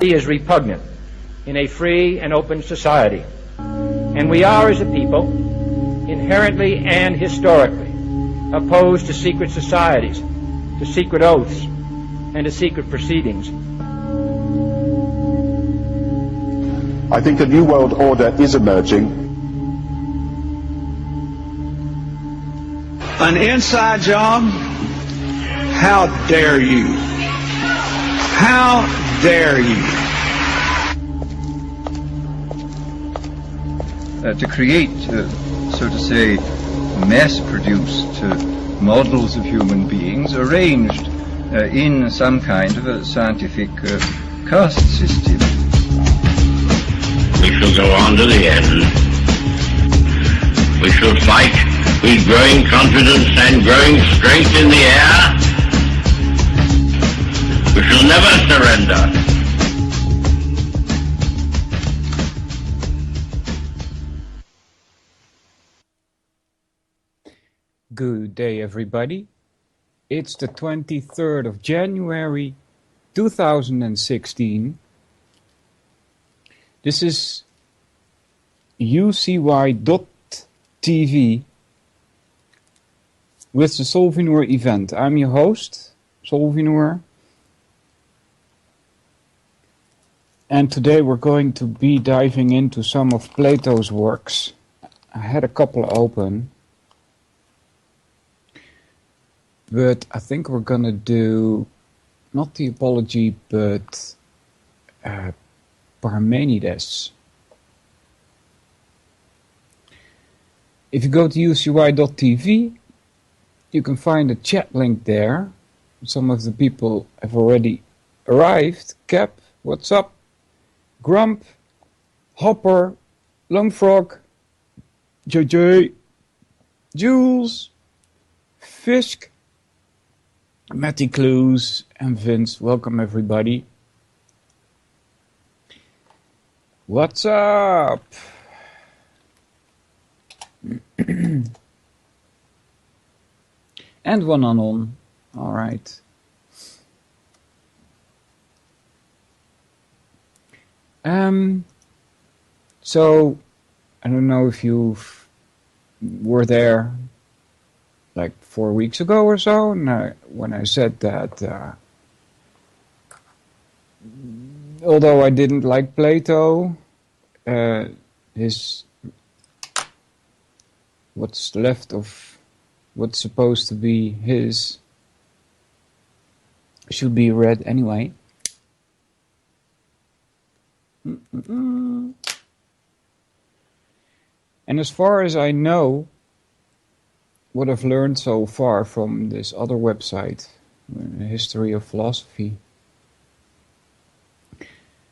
is repugnant in a free and open society. And we are, as a people, inherently and historically opposed to secret societies, to secret oaths, and to secret proceedings. I think a new world order is emerging. An inside job? How dare you? How dare you? To create, so to say, mass-produced models of human beings arranged in some kind of a scientific caste system. We shall go on to the end. We shall fight with growing confidence and growing strength in the air. We shall never surrender. Good day, everybody. It's the 23rd of January 2016. This is UCY.tv with the Solvinur Event. I'm your host, Solvinur. And today we're going to be diving into some of Plato's works. I had a couple open, but I think we're gonna do not the Apology, but Parmenides. If you go to UCY.tv, you can find a chat link there. Some of the people have already arrived. Cap, what's up? Grump, Hopper, Longfrog, JJ, Jules, Fisk, Matty Clues, and Vince. Welcome, everybody. What's up? And one on. All right. So I don't know if you were there like 4 weeks ago or so, and when I said that although I didn't like Plato, his what's left of what's supposed to be his should be read anyway. And as far as I know, what I've learned so far from this other website, the History of Philosophy,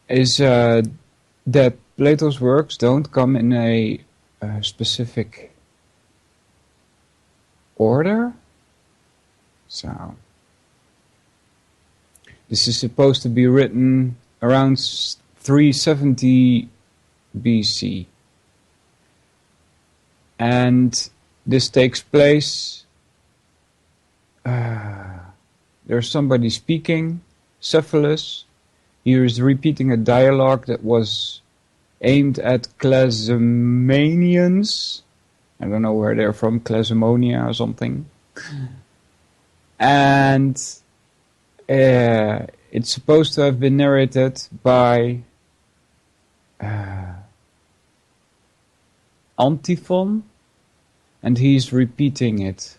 is that Plato's works don't come in a specific order. So this is supposed to be written around 370 BC. And this takes place, there's somebody speaking, Cephalus. He is repeating a dialogue that was aimed at Clazomanians. I don't know where they're from, Clazomonia or something. And it's supposed to have been narrated by Antiphon, and he's repeating it.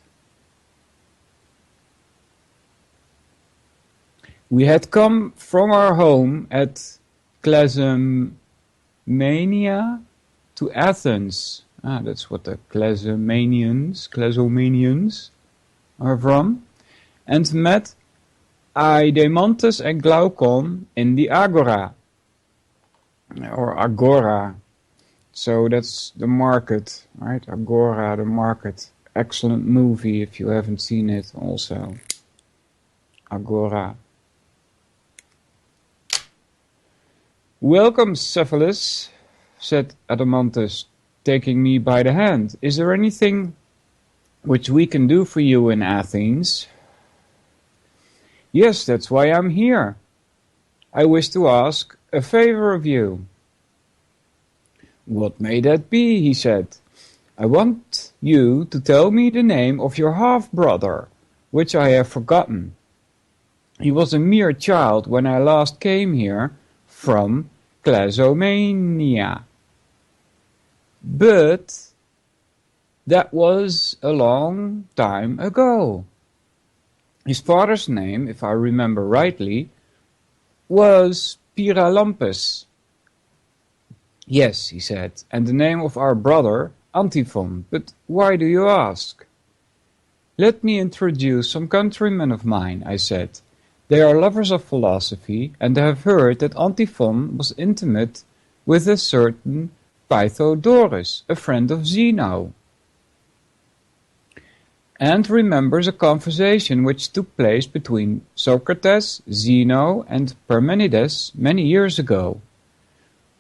We had come from our home at Clazomania to Athens. That's what the Clazomanians are from. And met Eidemantus and Glaucon in the Agora. Or Agora. So that's the market, right? Agora, the market. Excellent movie if you haven't seen it also. Agora. Welcome, Cephalus, said Adamantus, taking me by the hand. Is there anything which we can do for you in Athens? Yes, that's why I'm here. I wish to ask a favor of you. What may that be? He said. I want you to tell me the name of your half-brother, which I have forgotten. He was a mere child when I last came here from Clazomania. But that was a long time ago. His father's name, if I remember rightly, was Pyralampas. Yes, he said, and the name of our brother, Antiphon. But why do you ask? Let me introduce some countrymen of mine, I said. They are lovers of philosophy, and have heard that Antiphon was intimate with a certain Pythodorus, a friend of Zeno, and remembers a conversation which took place between Socrates, Zeno, and Parmenides many years ago,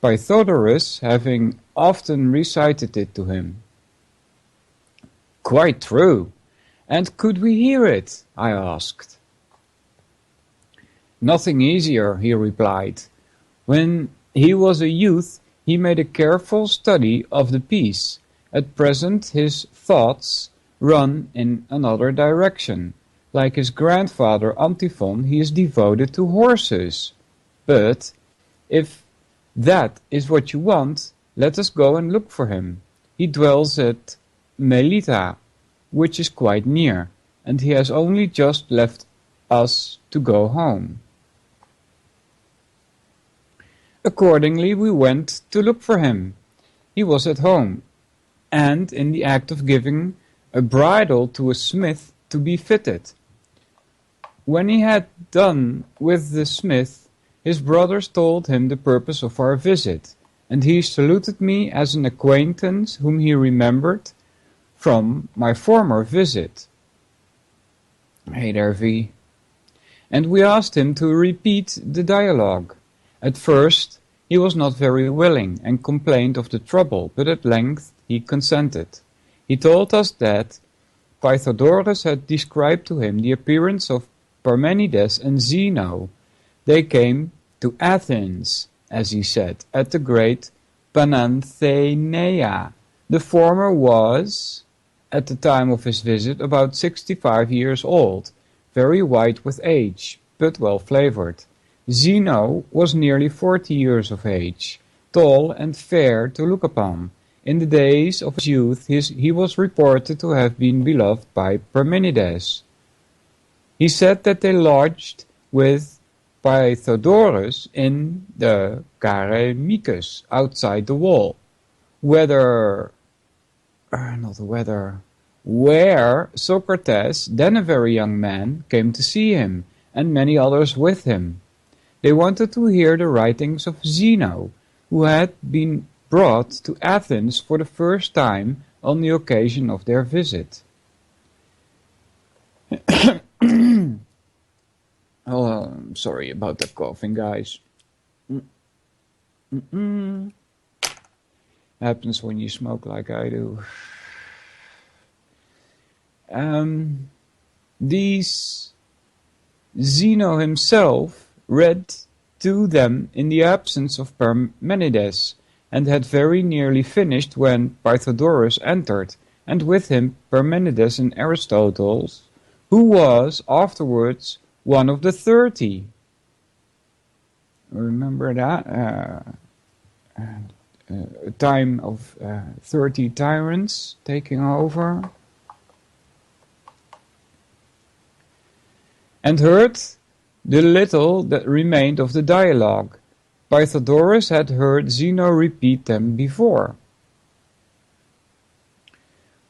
Pythodorus having often recited it to him. Quite true. And could we hear it? I asked. Nothing easier, he replied. When he was a youth, he made a careful study of the piece. At present his thoughts run in another direction. Like his grandfather Antiphon, he is devoted to horses. But if that is what you want, let us go and look for him. He dwells at Melita, which is quite near, and he has only just left us to go home. Accordingly, we went to look for him. He was at home, and in the act of giving a bridle to a smith to be fitted. When he had done with the smith, his brothers told him the purpose of our visit, and he saluted me as an acquaintance whom he remembered from my former visit. Hey there, V. And we asked him to repeat the dialogue. At first he was not very willing and complained of the trouble, but at length he consented. He told us that Pythodorus had described to him the appearance of Parmenides and Zeno. They came to Athens, as he said, at the great Pananthenaea. The former was, at the time of his visit, about 65 years old, very white with age, but well-flavored. Zeno was nearly 40 years of age, tall and fair to look upon. In the days of his youth he was reported to have been beloved by Parmenides. He said that they lodged with Pythodorus in the Caremicus, outside the wall, where Socrates, then a very young man, came to see him, and many others with him. They wanted to hear the writings of Zeno, who had been brought to Athens for the first time on the occasion of their visit. Oh, I'm sorry about the coughing, guys. Happens when you smoke like I do. Zeno himself read to them in the absence of Parmenides, and had very nearly finished when Pythodorus entered, and with him Parmenides and Aristotle, who was afterwards one of the 30. Remember that? A time of 30 tyrants taking over. And heard the little that remained of the dialogue. Pythodorus had heard Zeno repeat them before.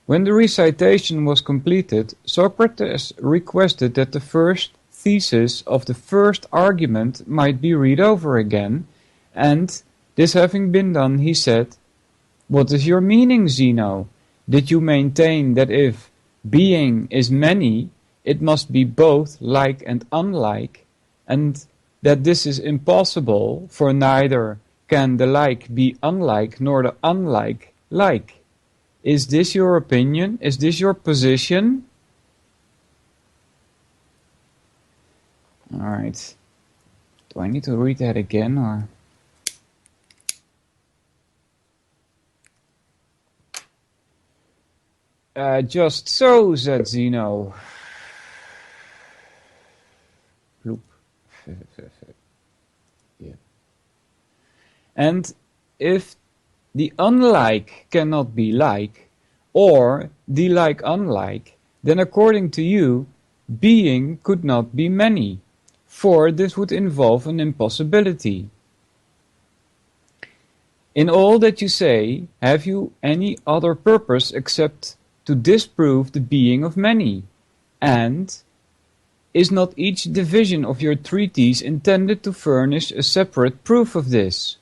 When the recitation was completed, Socrates requested that the first thesis of the first argument might be read over again, and this having been done, he said, "What is your meaning, Zeno? Did you maintain that if being is many, it must be both like and unlike, and that this is impossible, for neither can the like be unlike nor the unlike like? Is this your opinion? Is this your position?" Alright. Do I need to read that again, or? Just so, said Zeno. Bloop. Yeah. And if the unlike cannot be like, or the like unlike, then according to you, being could not be many, for this would involve an impossibility. In all that you say, have you any other purpose except to disprove the being of many? And is not each division of your treatise intended to furnish a separate proof of this?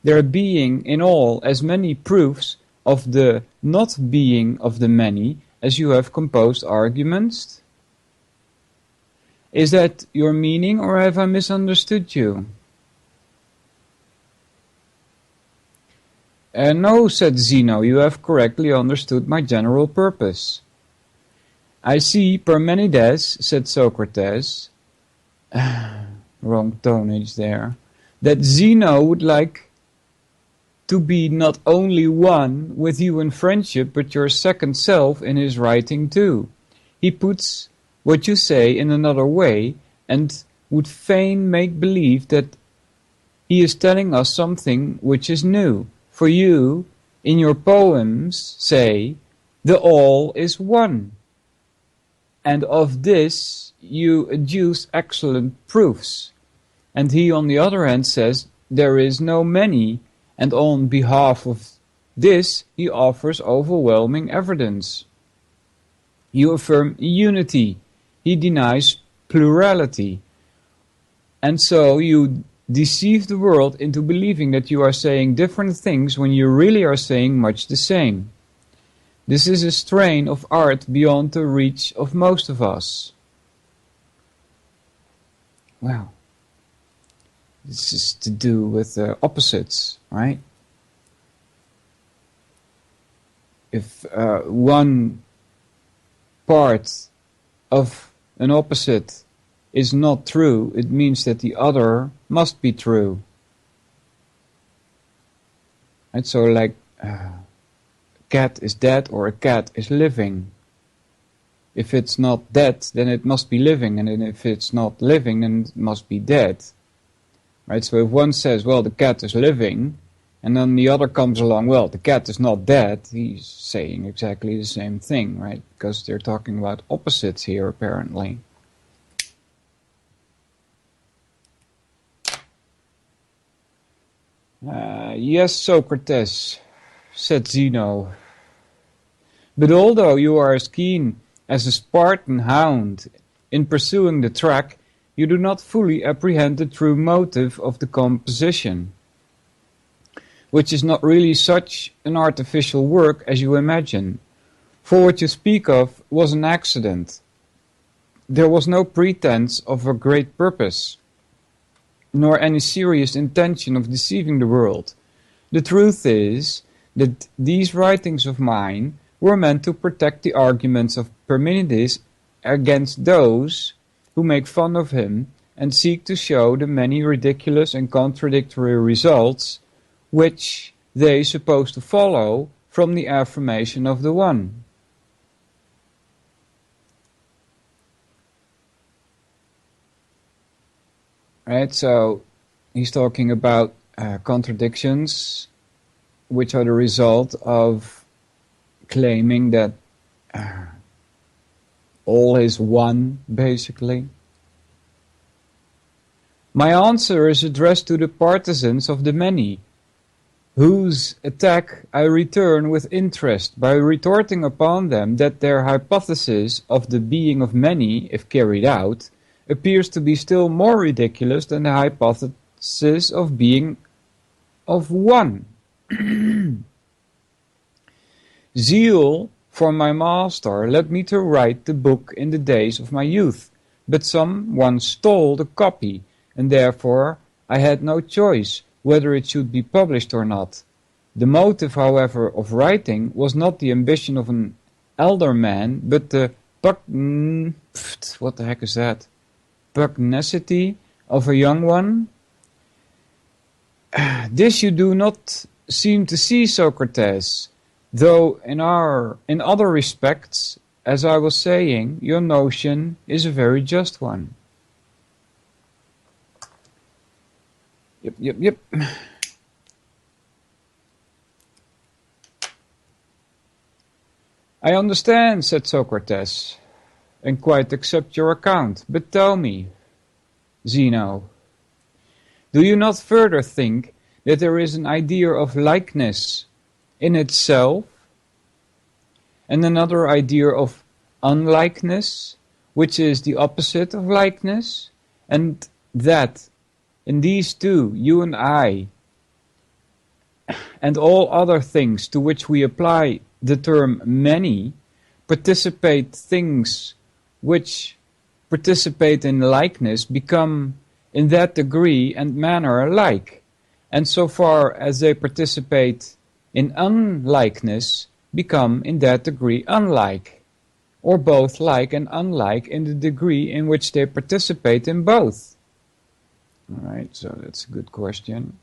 There being in all as many proofs of the not being of the many as you have composed arguments? Is that your meaning, or have I misunderstood you? No, said Zeno, you have correctly understood my general purpose. I see, Parmenides, said Socrates, wrong tonnage there, that Zeno would like to be not only one with you in friendship, but your second self in his writing too. He puts what you say in another way, and would fain make believe that he is telling us something which is new. For you, in your poems, say, the all is one. And of this you adduce excellent proofs. And he, on the other hand, says, there is no many, and on behalf of this he offers overwhelming evidence. You affirm unity, he denies plurality. And so you deceive the world into believing that you are saying different things when you really are saying much the same. This is a strain of art beyond the reach of most of us. Well, this is to do with opposites, right? If one part of an opposite is not true, it means that the other must be true. And so like a cat is dead or a cat is living. If it's not dead, then it must be living, and then if it's not living, then it must be dead. Right? So if one says, well, the cat is living, and then the other comes along, well, the cat is not dead, he's saying exactly the same thing, right? Because they're talking about opposites here, apparently. Yes, Socrates, said Zeno. But although you are as keen as a Spartan hound in pursuing the track, you do not fully apprehend the true motive of the composition, which is not really such an artificial work as you imagine. For what you speak of was an accident. There was no pretense of a great purpose, nor any serious intention of deceiving the world. The truth is that these writings of mine were meant to protect the arguments of Parmenides against those who make fun of him and seek to show the many ridiculous and contradictory results which they suppose to follow from the affirmation of the one. Right, so he's talking about contradictions which are the result of claiming that all is one, basically. My answer is addressed to the partisans of the many, whose attack I return with interest by retorting upon them that their hypothesis of the being of many, if carried out, appears to be still more ridiculous than the hypothesis of being of one. Zeal for my master led me to write the book in the days of my youth, but someone stole the copy, and therefore I had no choice whether it should be published or not. The motive, however, of writing was not the ambition of an elder man, but the what the heck is that? Pugnacity of a young one. This you do not seem to see, Socrates, though in other respects, as I was saying, your notion is a very just one. Yep. I understand, said Socrates, and quite accept your account. But tell me, Zeno, do you not further think that there is an idea of likeness in itself, and another idea of unlikeness, which is the opposite of likeness, and that in these two, you and I, and all other things to which we apply the term many, participate things which participate in likeness become in that degree and manner alike, and so far as they participate in unlikeness, become in that degree unlike, or both like and unlike in the degree in which they participate in both. Alright, so that's a good question.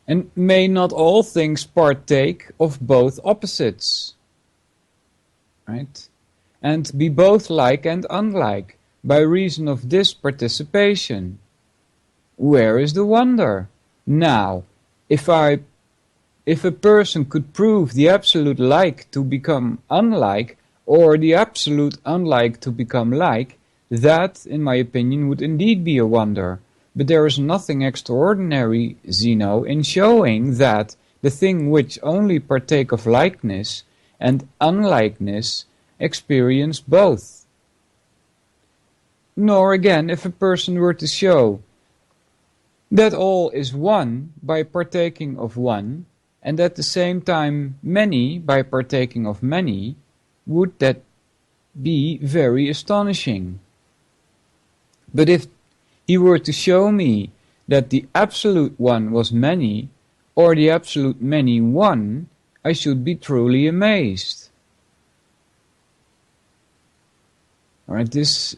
And may not all things partake of both opposites? Right? And be both like and unlike by reason of this participation. Where is the wonder? Now, if a person could prove the absolute like to become unlike, or the absolute unlike to become like, that, in my opinion, would indeed be a wonder. But there is nothing extraordinary, Zeno, in showing that the thing which only partake of likeness and unlikeness experience both. Nor again, if a person were to show that all is one by partaking of one, and at the same time many by partaking of many, would that be very astonishing. But if he were to show me that the absolute one was many, or the absolute many one, I should be truly amazed. Alright, this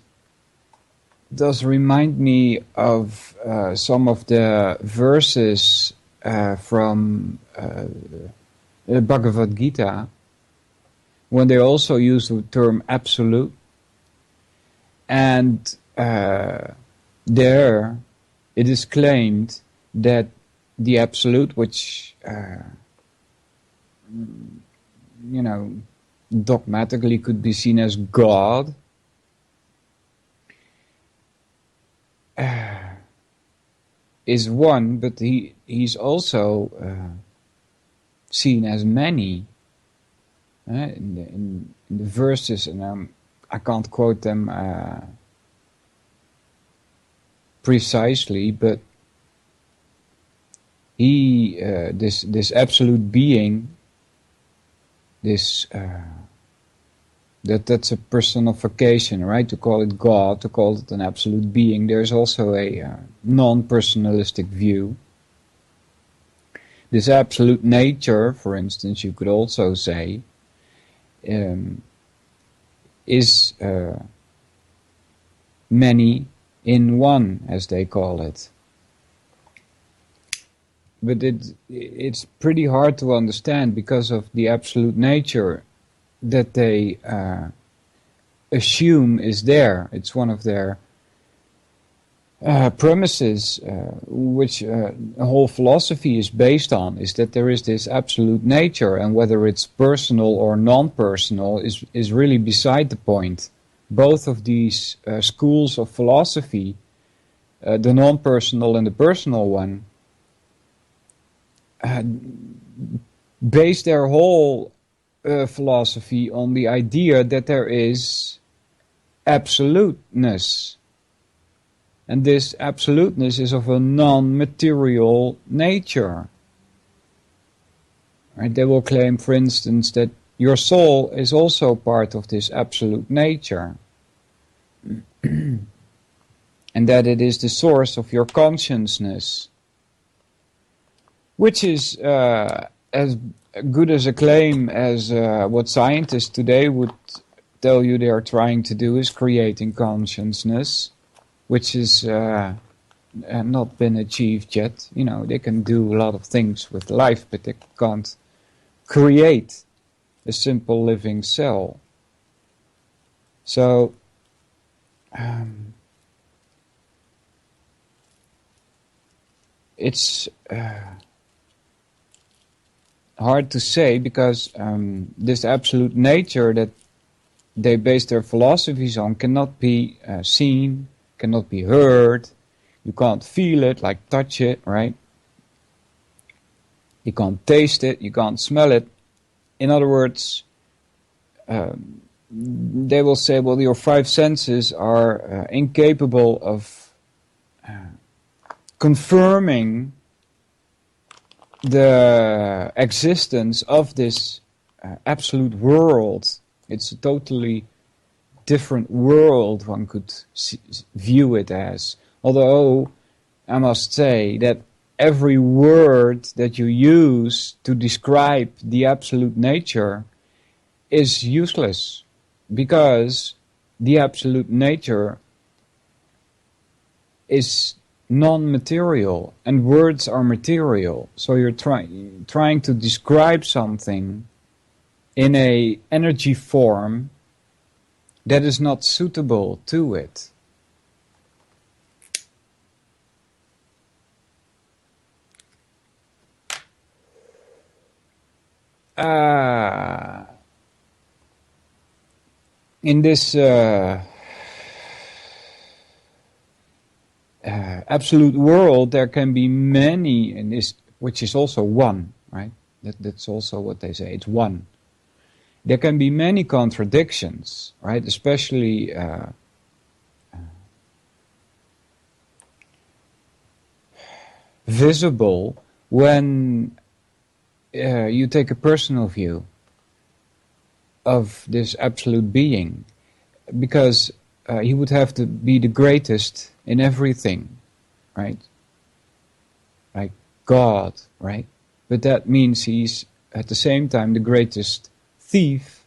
does remind me of some of the verses from the Bhagavad Gita, when they also use the term absolute. And there it is claimed that the absolute, which dogmatically could be seen as God, is one, but he's also seen as many. In the verses, and I can't quote them precisely, but he, this absolute being, this that's a personification, right? To call it God, to call it an absolute being. There's also a non-personalistic view. This absolute nature, for instance, you could also say, is many in one, as they call it. But it's pretty hard to understand because of the absolute nature that they assume is there. It's one of their premises, which a whole philosophy is based on, is that there is this absolute nature, and whether it's personal or non-personal is really beside the point. Both of these schools of philosophy, the non-personal and the personal one, base their whole philosophy on the idea that there is absoluteness. And this absoluteness is of a non-material nature. Right? They will claim, for instance, that your soul is also part of this absolute nature. And that it is the source of your consciousness. Which is as good as a claim as what scientists today would tell you they are trying to do, is creating consciousness. which is not been achieved yet. You know, they can do a lot of things with life, but they can't create a simple living cell. So it's hard to say, because this absolute nature that they base their philosophies on cannot be seen, cannot be heard. You can't feel it, like touch it, right? You can't taste it, you can't smell it. In other words, they will say, well, your five senses are incapable of confirming the existence of this absolute world. It's a totally different world, one could view it as. Although, I must say that every word that you use to describe the absolute nature is useless, because the absolute nature is non-material and words are material. So you're trying to describe something in a energy form that is not suitable to it. In this absolute world, there can be many, in this, which is also one, right? That's also what they say. It's one. There can be many contradictions, right? Especially visible when you take a personal view of this absolute being, because he would have to be the greatest in everything, right? Like God, right? But that means he's at the same time the greatest thief,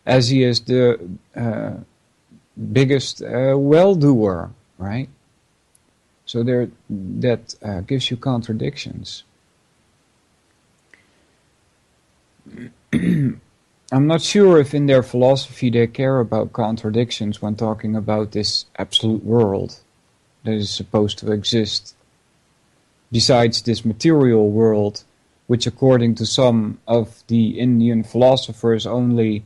as he is the biggest well-doer, right? So that gives you contradictions. I'm not sure if in their philosophy they care about contradictions when talking about this absolute world that is supposed to exist, besides this material world, which according to some of the Indian philosophers only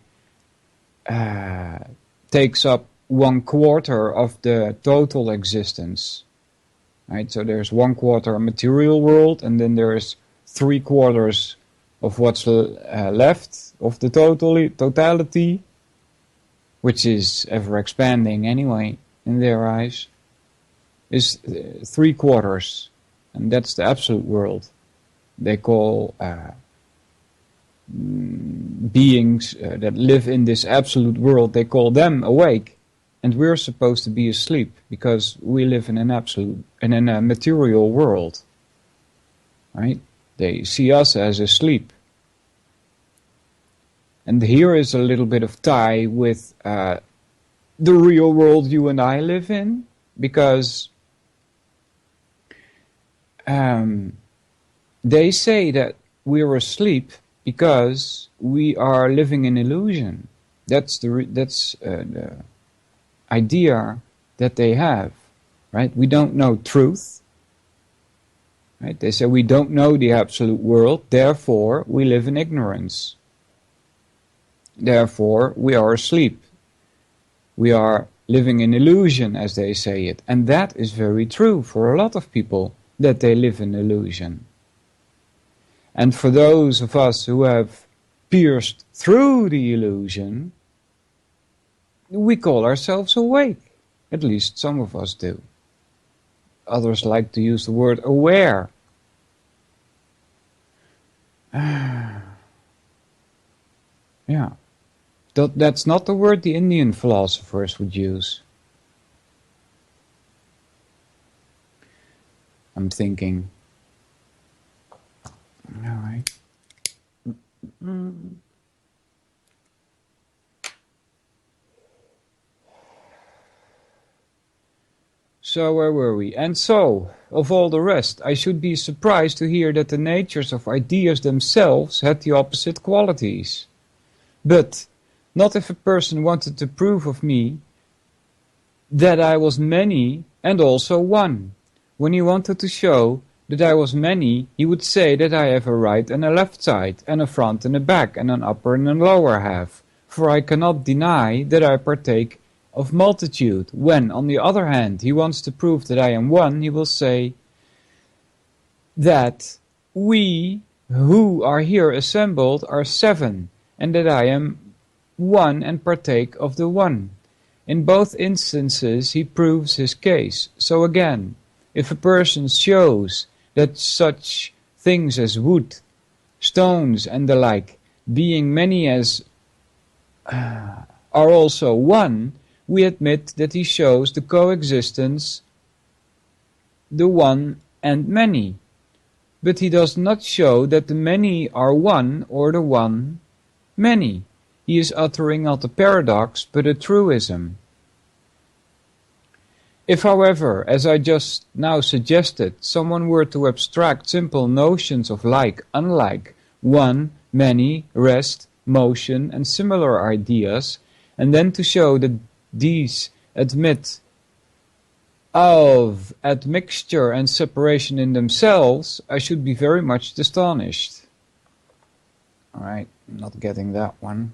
takes up 1/4 of the total existence. Right? So there's 1/4 material world, and then there's 3/4 of what's left of the totality, which is ever expanding anyway in their eyes, is 3/4, and that's the absolute world. They call beings that live in this absolute world, they call them awake, and we're supposed to be asleep because we live in a material world, right? They see us as asleep. And here is a little bit of tie with the real world you and I live in, because they say that we're asleep because we are living in illusion. That's the idea that they have, right? We don't know truth, right? They say we don't know the absolute world, therefore we live in ignorance. Therefore we are asleep. We are living in illusion, as they say it. And that is very true for a lot of people, that they live in illusion. And for those of us who have pierced through the illusion, we call ourselves awake. At least some of us do. Others like to use the word aware. Yeah. That's not the word the Indian philosophers would use. I'm thinking. All right. So where were we? And so, of all the rest, I should be surprised to hear that the natures of ideas themselves had the opposite qualities. But not if a person wanted to prove of me that I was many and also one. When he wanted to show that I was many, he would say that I have a right and a left side, and a front and a back, and an upper and a lower half. For I cannot deny that I partake of multitude. When, on the other hand, he wants to prove that I am one, he will say that we who are here assembled are 7, and that I am one and partake of the one. In both instances he proves his case. So again, if a person shows that such things as wood, stones and the like, being many as are also one, we admit that he shows the coexistence, the one and many. But he does not show that the many are one or the one many. He is uttering not a paradox, but a truism. If, however, as I just now suggested, someone were to abstract simple notions of like, unlike, one, many, rest, motion, and similar ideas, and then to show that these admit of admixture and separation in themselves, I should be very much astonished. Alright, I'm not getting that one.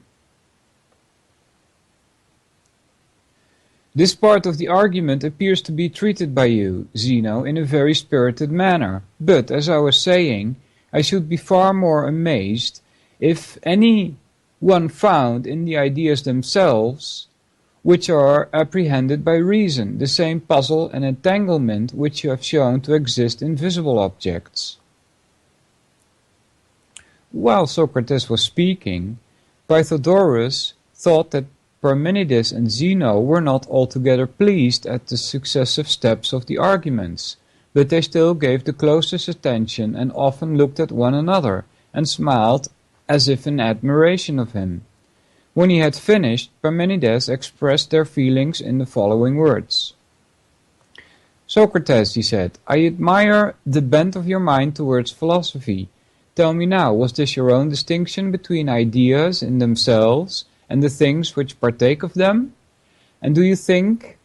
This part of the argument appears to be treated by you, Zeno, in a very spirited manner, but, as I was saying, I should be far more amazed if any one found in the ideas themselves, which are apprehended by reason, the same puzzle and entanglement which you have shown to exist in visible objects. While Socrates was speaking, Pythagoras thought that Parmenides and Zeno were not altogether pleased at the successive steps of the arguments, but they still gave the closest attention and often looked at one another, and smiled as if in admiration of him. When he had finished, Parmenides expressed their feelings in the following words. Socrates, he said, I admire the bent of your mind towards philosophy. Tell me now, was this your own distinction between ideas in themselves and the things which partake of them? And do you think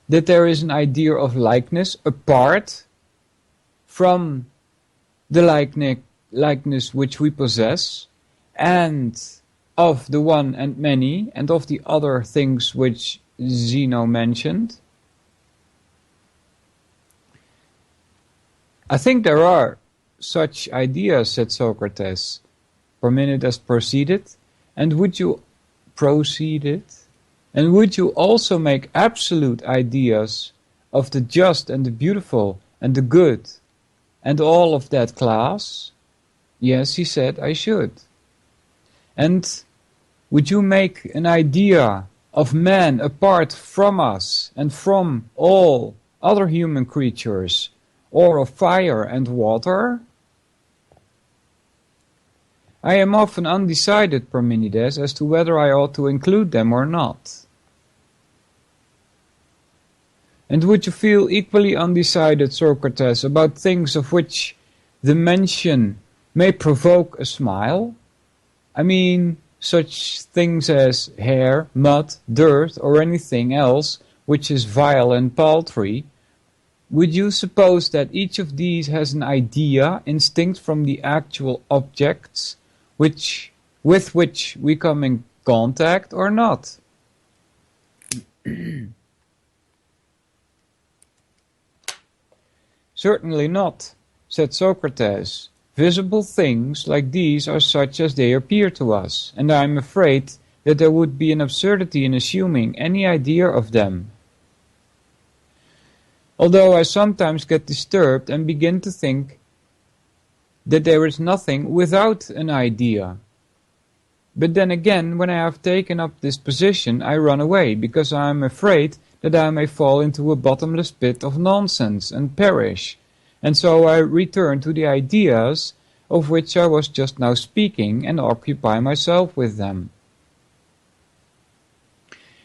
that there is an idea of likeness apart from the likeness which we possess, and of the one and many, and of the other things which Zeno mentioned? I think there are such ideas, said Socrates. Parmenides proceeded, and would you also make absolute ideas of the just and the beautiful and the good and all of that class? Yes, he said, I should. And would you make an idea of man apart from us and from all other human creatures, or of fire and water? I am often undecided, Parmenides, as to whether I ought to include them or not. And would you feel equally undecided, Socrates, about things of which the mention may provoke a smile? I mean, such things as hair, mud, dirt, or anything else which is vile and paltry. Would you suppose that each of these has an idea instinct from the actual objects with which we come in contact, or not? Certainly not, said Socrates. Visible things like these are such as they appear to us, and I am afraid that there would be an absurdity in assuming any idea of them. Although I sometimes get disturbed and begin to think that there is nothing without an idea. But then again, when I have taken up this position, I run away, because I am afraid that I may fall into a bottomless pit of nonsense and perish, and so I return to the ideas of which I was just now speaking and occupy myself with them.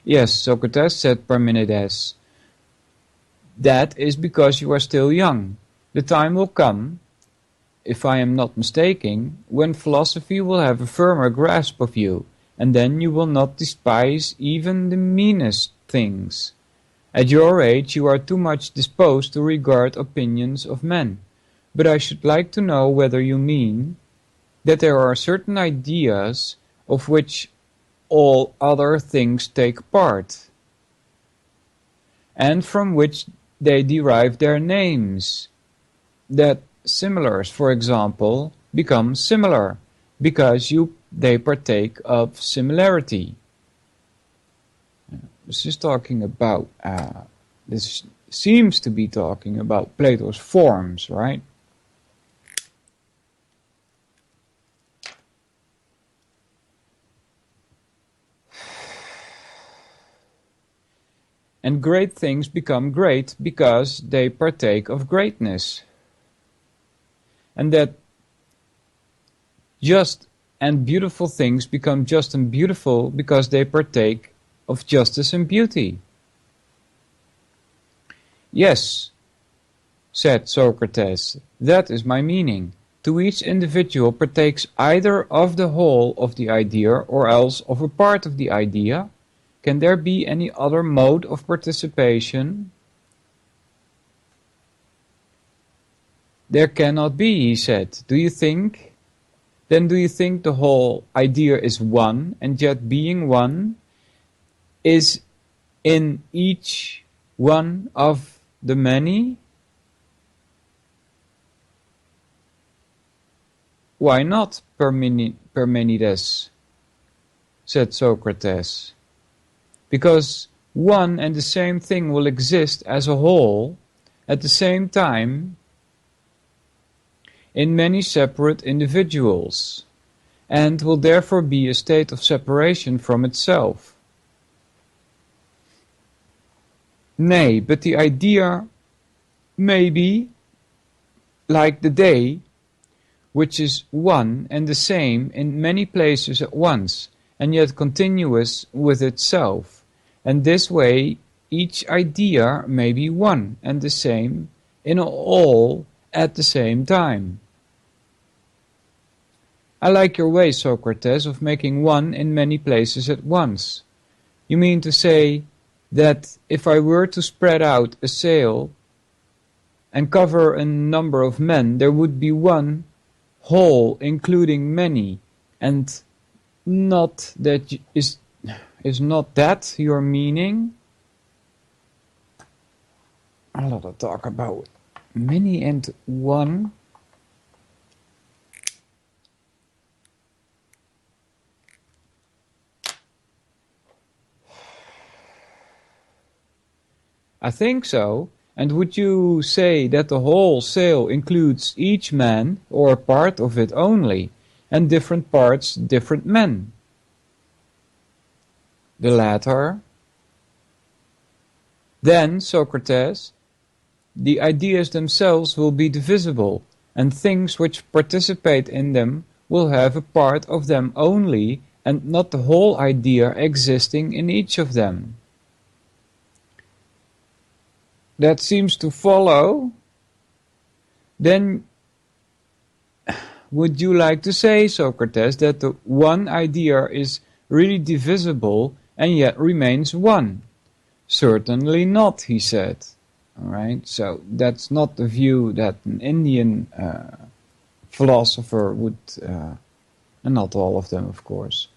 Yes, Socrates, said Parmenides, That is because you are still young. The time will come, if I am not mistaken, when philosophy will have a firmer grasp of you, and then you will not despise even the meanest things. At your age you are too much disposed to regard opinions of men, but I should like to know whether you mean that there are certain ideas of which all other things take part, and from which they derive their names, that similars, for example, become similar, because they partake of similarity. This is talking about, this seems to be talking about Plato's forms, right? And great things become great because they partake of greatness. And that just and beautiful things become just and beautiful because they partake of justice and beauty. Yes, said Socrates, that is my meaning. To each individual partakes either of the whole of the idea or else of a part of the idea. Can there be any other mode of participation? There cannot be, he said. Do you think the whole idea is one, and yet being one is in each one of the many? Why not, Parmenides? Said Socrates. Because one and the same thing will exist as a whole at the same time in many separate individuals, and will therefore be a state of separation from itself. Nay, but the idea may be like the day, which is one and the same in many places at once, and yet continuous with itself. And this way each idea may be one and the same in all at the same time. I like your way, Socrates, of making one in many places at once. You mean to say that if I were to spread out a sail and cover a number of men, there would be one whole including many, and not that is not that your meaning? A lot of talk about many and one. I think so. And would you say that the whole sail includes each man, or a part of it only, and different parts different men? The latter. Then, Socrates, the ideas themselves will be divisible, and things which participate in them will have a part of them only, and not the whole idea existing in each of them. That seems to follow. Then would you like to say, Socrates, that the one idea is really divisible and yet remains one? Certainly not, he said. All right, so that's not the view that an Indian philosopher would, and not all of them, of course,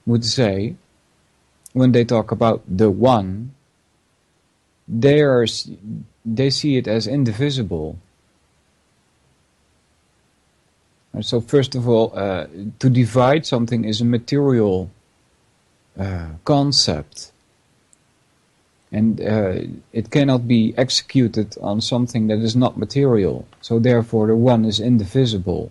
would say when they talk about the one. They see it as indivisible. So first of all, to divide something is a material concept, and it cannot be executed on something that is not material. So therefore the one is indivisible.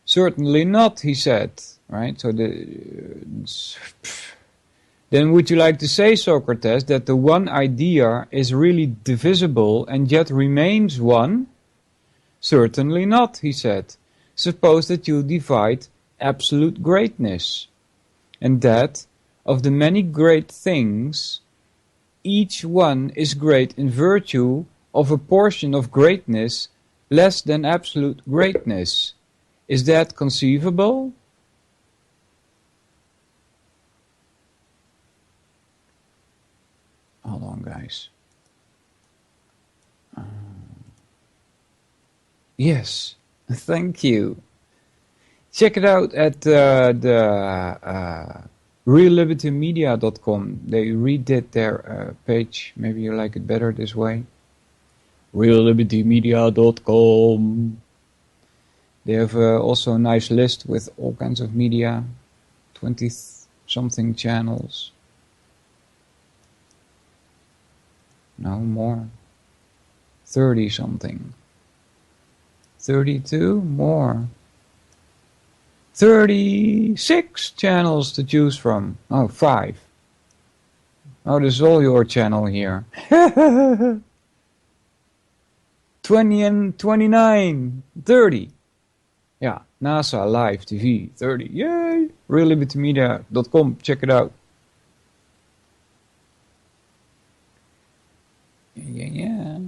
Certainly not, he said. Right? So then would you like to say, Socrates, that the one idea is really divisible and yet remains one? Certainly not, he said. Suppose that you divide absolute greatness, and that of the many great things, each one is great in virtue of a portion of greatness less than absolute greatness. Is that conceivable? Hold on, guys. Yes, thank you. Check it out at reallibertymedia.com. They redid their page. Maybe you like it better this way. reallibertymedia.com. They have also a nice list with all kinds of media, 20-something channels. No more. 30-something. 32? More. 36 channels to choose from. Oh, 5. Oh, this is all your channel here. 20 and 29. 30. Yeah, NASA Live TV. 30. Yay! reallibertymedia.com. Check it out. Yeah.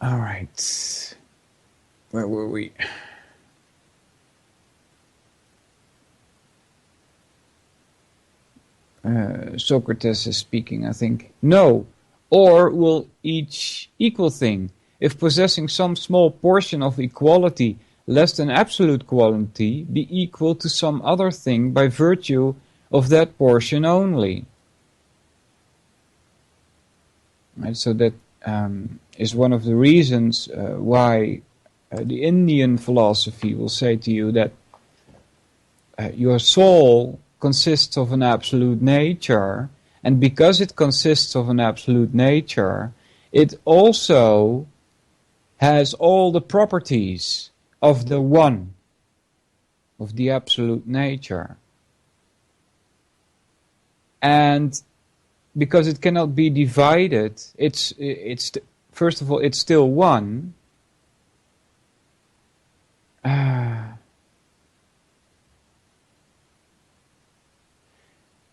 All right. Where were we? Socrates is speaking, I think. No. Or will each equal thing, if possessing some small portion of equality less than absolute quality, be equal to some other thing by virtue of that portion only? Right, so that is one of the reasons why the Indian philosophy will say to you that your soul consists of an absolute nature, and because it consists of an absolute nature, it also has all the properties of the one, of the absolute nature. And because it cannot be divided, it's first of all, it's still one.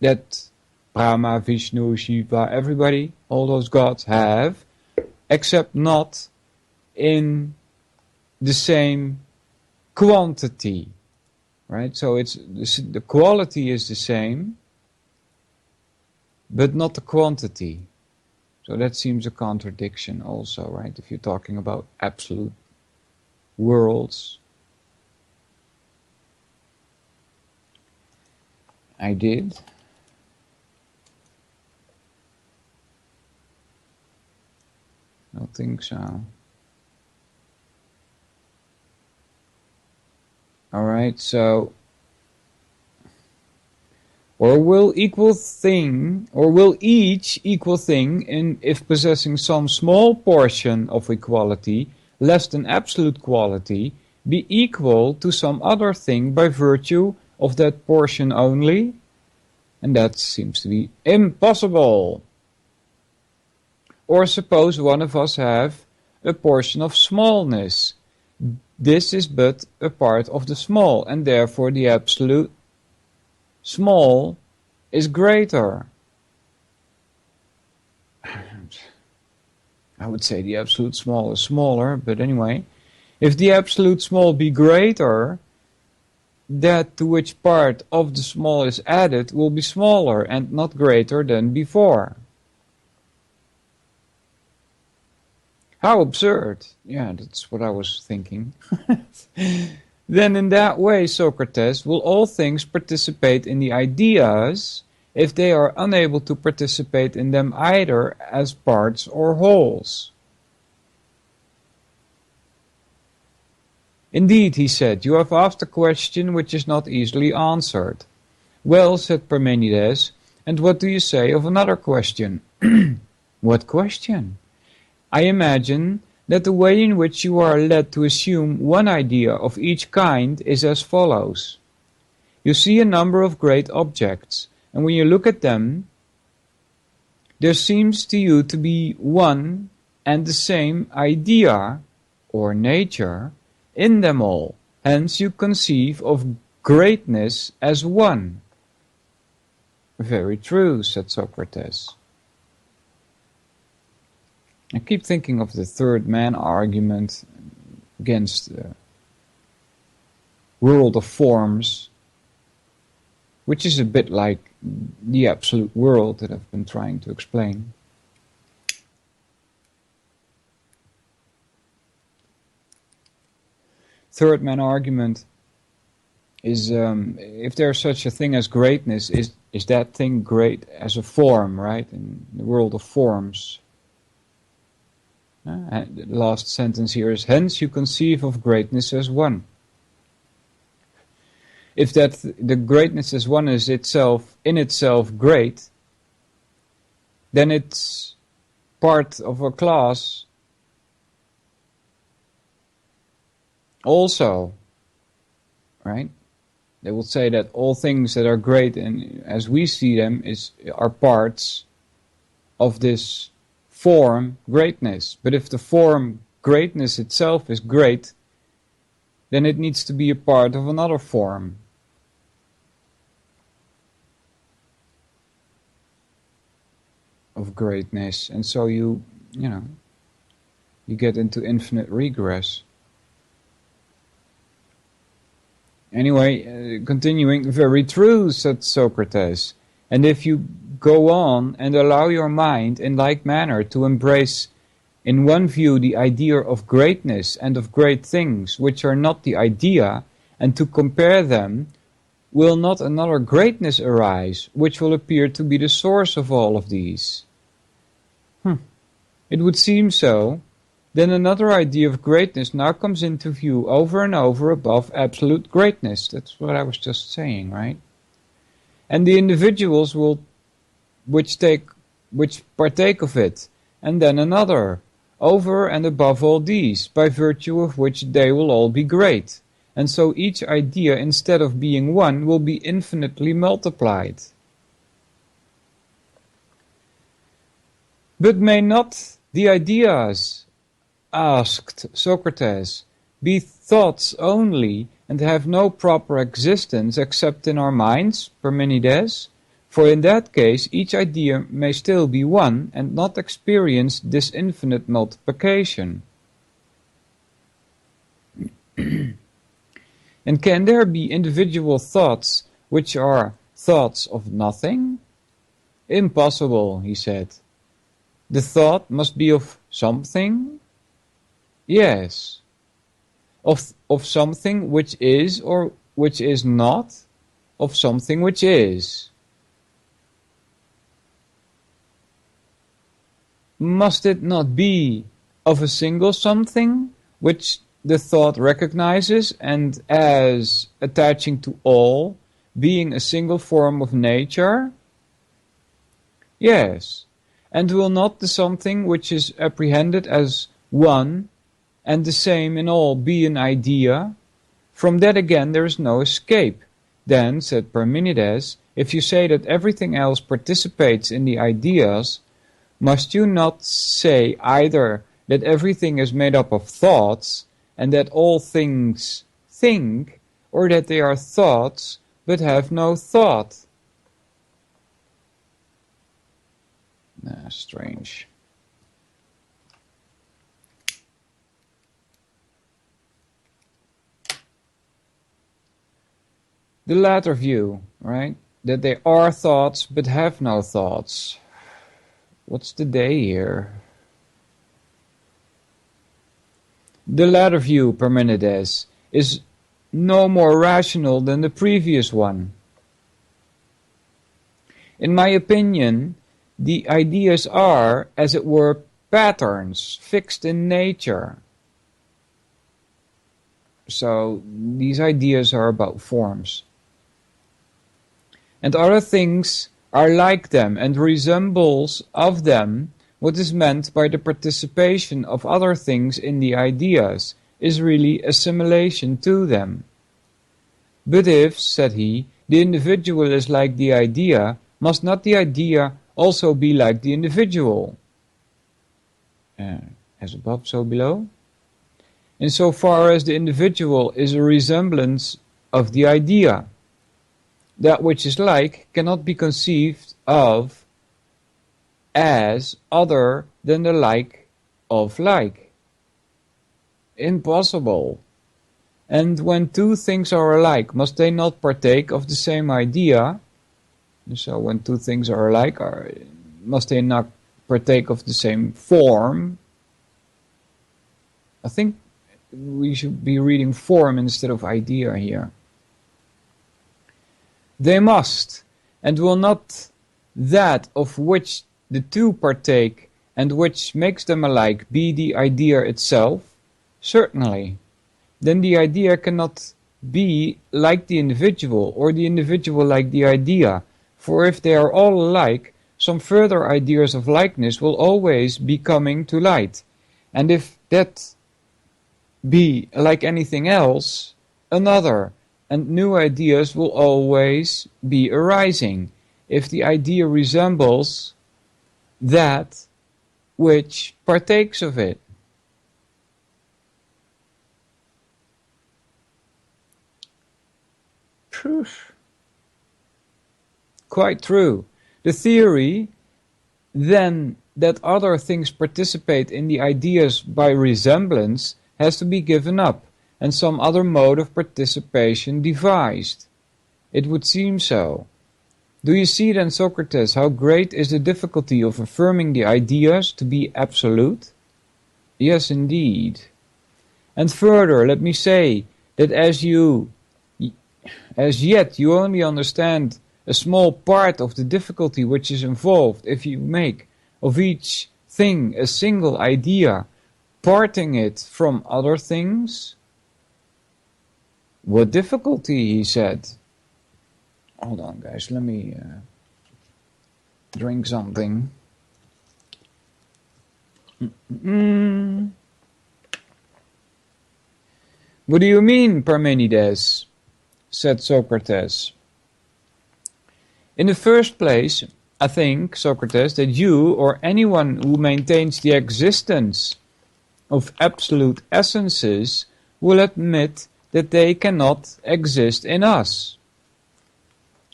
That Brahma, Vishnu, Shiva, everybody, all those gods have, except not in the same quantity, right? So it's the quality is the same, but not the quantity. So that seems a contradiction also, right? If you're talking about absolute worlds. I did. I don't think so. Alright, so or will each equal thing if possessing some small portion of equality less than absolute quality be equal to some other thing by virtue of that portion only? And that seems to be impossible. Or suppose one of us have a portion of smallness. This is but a part of the small, and therefore the absolute small is greater. I would say the absolute small is smaller, but anyway. If the absolute small be greater, that to which part of the small is added will be smaller and not greater than before. How absurd. Yeah, that's what I was thinking. Then in that way, Socrates, will all things participate in the ideas if they are unable to participate in them either as parts or wholes? Indeed, he said, you have asked a question which is not easily answered. Well, said Parmenides, and what do you say of another question? What question? I imagine that the way in which you are led to assume one idea of each kind is as follows. You see a number of great objects, and when you look at them, there seems to you to be one and the same idea, or nature, in them all. Hence you conceive of greatness as one. Very true, said Socrates. I keep thinking of the third man argument against the world of forms, which is a bit like the absolute world that I've been trying to explain. Third man argument is if there's such a thing as greatness, is that thing great as a form, right? In the world of forms. The last sentence here is, hence you conceive of greatness as one. If that the greatness as one is itself, in itself great, then it's part of a class also, right? They will say that all things that are great and as we see them are parts of this form greatness. But if the form greatness itself is great, then it needs to be a part of another form. Of greatness, and so you get into infinite regress. Anyway, continuing, very true, said Socrates. And if you go on and allow your mind in like manner to embrace in one view the idea of greatness and of great things, which are not the idea, and to compare them, will not another greatness arise, which will appear to be the source of all of these? It would seem so. Then another idea of greatness now comes into view over and over above absolute greatness. That's what I was just saying, right? And the individuals which partake of it, and then another, over and above all these, by virtue of which they will all be great. And so each idea, instead of being one, will be infinitely multiplied. But may not the ideas, asked Socrates, be thoughts only and have no proper existence except in our minds, Parmenides? For in that case each idea may still be one and not experience this infinite multiplication. And can there be individual thoughts which are thoughts of nothing? Impossible, he said. The thought must be of something? Yes. Of something which is or which is not? Of something which is. Must it not be of a single something which the thought recognizes and as attaching to all, being a single form of nature? Yes. And will not the something which is apprehended as one and the same in all be an idea? From that again there is no escape. Then, said Parmenides, if you say that everything else participates in the ideas, must you not say either that everything is made up of thoughts, and that all things think, or that they are thoughts but have no thought? Strange. The latter view, right? That they are thoughts but have no thoughts. What's the day here? The latter view, Parmenides, is no more rational than the previous one. In my opinion, the ideas are, as it were, patterns fixed in nature. So these ideas are about forms. And other things are like them and resembles of them. What is meant by the participation of other things in the ideas is really assimilation to them. But if, said he, the individual is like the idea, must not the idea also be like the individual? As above, so below. insofar as the individual is a resemblance of the idea. That which is like cannot be conceived of as other than the like of like. Impossible. And when two things are alike, must they not partake of the same idea? So when two things are alike, must they not partake of the same form? I think we should be reading form instead of idea here. They must, and will not that of which the two partake and which makes them alike be the idea itself? Certainly. Then the idea cannot be like the individual, or the individual like the idea. For if they are all alike, some further ideas of likeness will always be coming to light. And if that be like anything else, another, and new ideas will always be arising, if the idea resembles that which partakes of it. Quite true. The theory, then, that other things participate in the ideas by resemblance has to be given up, and some other mode of participation devised. It would seem so. Do you see then, Socrates, how great is the difficulty of affirming the ideas to be absolute? Yes, indeed. And further, let me say that as yet you only understand a small part of the difficulty which is involved if you make of each thing a single idea, parting it from other things. What difficulty, he said. Hold on, guys, let me drink something. What do you mean, Parmenides? Said Socrates. In the first place, I think, Socrates, that you or anyone who maintains the existence of absolute essences will admit that they cannot exist in us.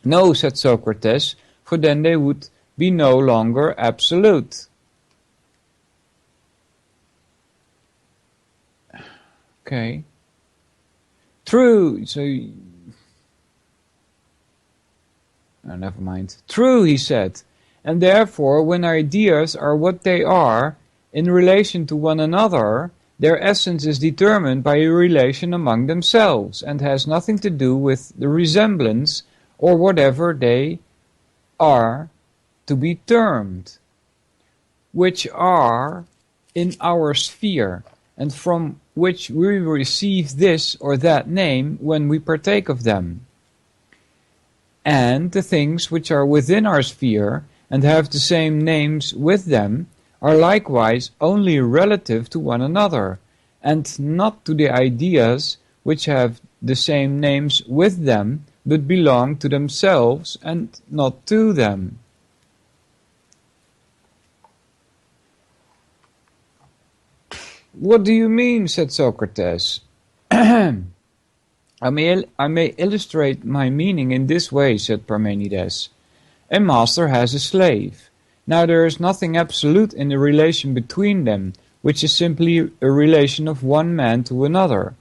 No, said Socrates, for then they would be no longer absolute. Okay. True, never mind. True, he said, and therefore when ideas are what they are in relation to one another, their essence is determined by a relation among themselves and has nothing to do with the resemblance or whatever they are to be termed, which are in our sphere, and from which we receive this or that name when we partake of them. And the things which are within our sphere and have the same names with them are likewise only relative to one another, and not to the ideas which have the same names with them, but belong to themselves and not to them. What do you mean? Said Socrates. I may illustrate my meaning in this way, said Parmenides. A master has a slave. Now there is nothing absolute in the relation between them, which is simply a relation of one man to another.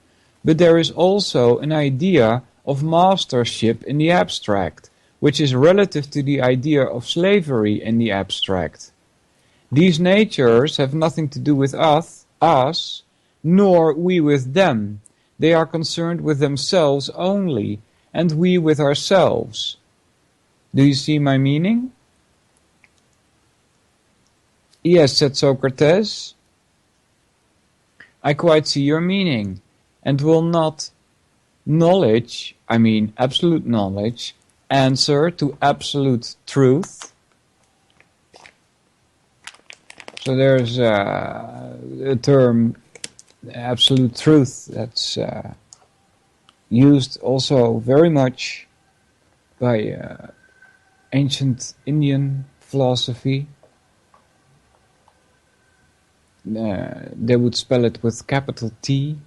But there is also an idea of mastership in the abstract, which is relative to the idea of slavery in the abstract. These natures have nothing to do with us, nor we with them. They are concerned with themselves only, and we with ourselves. Do you see my meaning? Yes, said Socrates. I quite see your meaning, and will not knowledge, absolute knowledge, answer to absolute truth? So there's a term, absolute truth, that's used also very much by ancient Indian philosophy. They would spell it with capital T,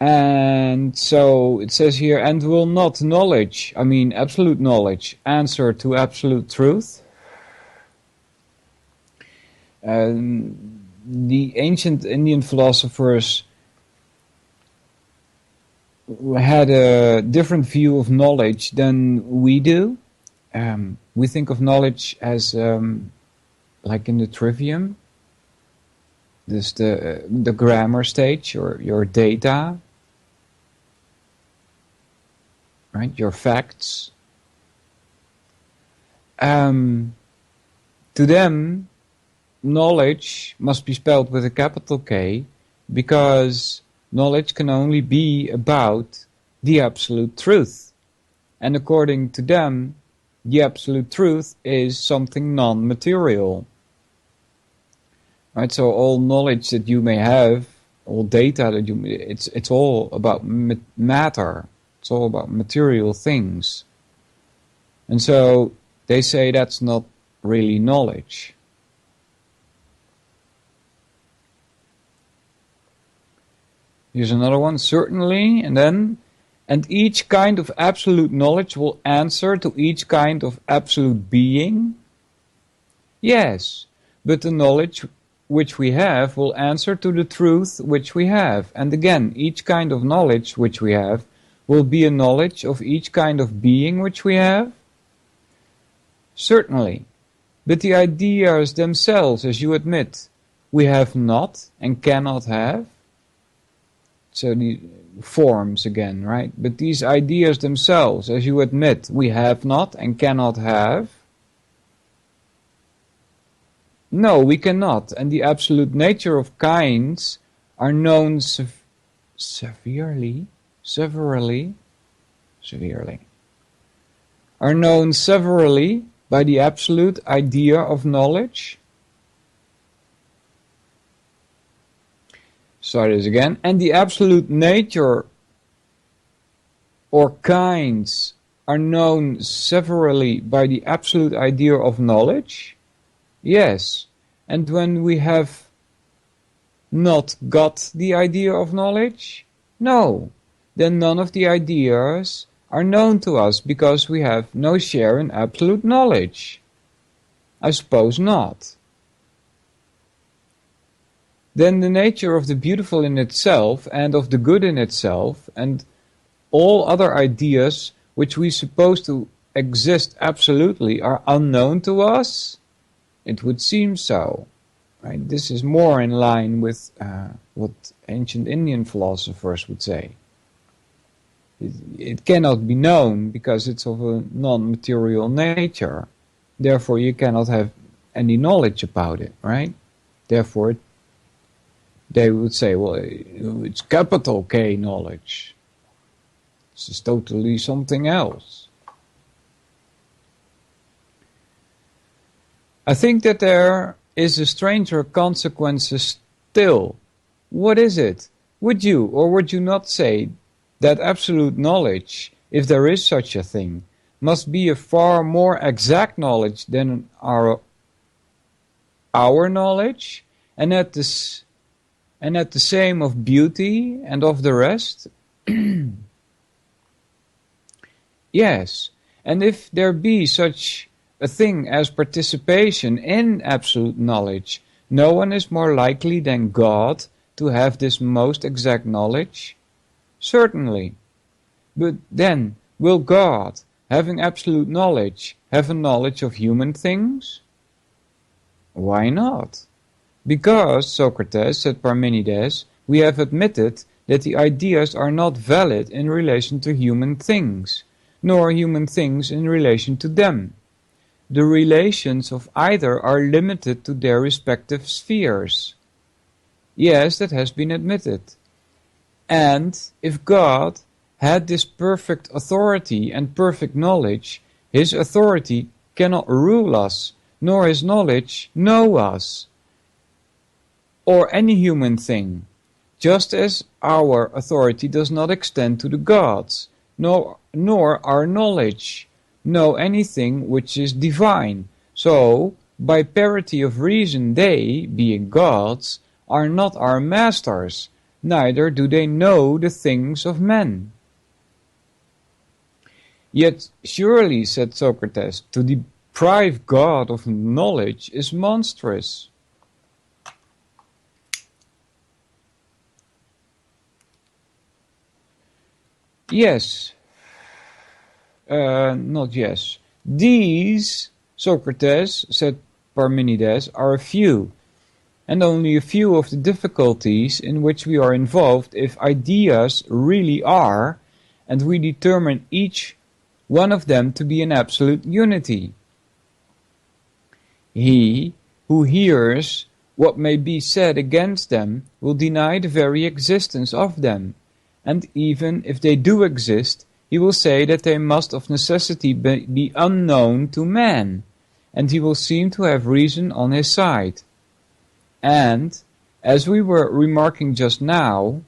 And so it says here, and will not knowledge, I mean absolute knowledge, answer to absolute truth? The ancient Indian philosophers had a different view of knowledge than we do. We think of knowledge as like in the trivium, this the grammar stage, or your data, right? Your facts. To them, knowledge must be spelled with a capital K, because knowledge can only be about the absolute truth. And according to them, the absolute truth is something non-material. Right, so all knowledge that you may have, all data that you, it's all about matter. It's all about material things. And so they say that's not really knowledge. Here's another one, certainly, and then, and each kind of absolute knowledge will answer to each kind of absolute being? Yes, but the knowledge which we have will answer to the truth which we have. And again, each kind of knowledge which we have will be a knowledge of each kind of being which we have? Certainly, but the ideas themselves, as you admit, we have not and cannot have. So the forms again, right? But these ideas themselves, as you admit, we have not and cannot have. No, we cannot. And the absolute nature of kinds are known severely, are known severally by the absolute idea of knowledge. Start this again. And the absolute nature or kinds are known severally by the absolute idea of knowledge? Yes. And when we have not got the idea of knowledge? No. Then none of the ideas are known to us because we have no share in absolute knowledge. I suppose not. Then the nature of the beautiful in itself and of the good in itself and all other ideas which we suppose to exist absolutely are unknown to us? It would seem so. Right? This is more in line with what ancient Indian philosophers would say. It cannot be known because it's of a non-material nature. Therefore, you cannot have any knowledge about it, right? Therefore, they would say, well, it's capital K knowledge. This is totally something else. I think that there is a stranger consequence still. What is it? Would you or would you not say that absolute knowledge, if there is such a thing, must be a far more exact knowledge than our knowledge, and at the same of beauty and of the rest? Yes, and if there be such a thing as participation in absolute knowledge, no one is more likely than God to have this most exact knowledge? Certainly. But then, will God, having absolute knowledge, have a knowledge of human things? Why not? Because, Socrates, said Parmenides, we have admitted that the ideas are not valid in relation to human things, nor human things in relation to them. The relations of either are limited to their respective spheres. Yes, that has been admitted. And if God had this perfect authority and perfect knowledge, his authority cannot rule us, nor his knowledge know us, or any human thing, just as our authority does not extend to the gods, nor our knowledge know anything which is divine. So, by parity of reason, they, being gods, are not our masters, neither do they know the things of men. Yet surely, said Socrates, to deprive God of knowledge is monstrous. Yes, not yes. These, Socrates, said Parmenides, are a few, and only a few of the difficulties in which we are involved if ideas really are, and we determine each one of them to be an absolute unity. He who hears what may be said against them will deny the very existence of them, and even if they do exist, he will say that they must of necessity be unknown to man, and he will seem to have reason on his side. And, as we were remarking just now,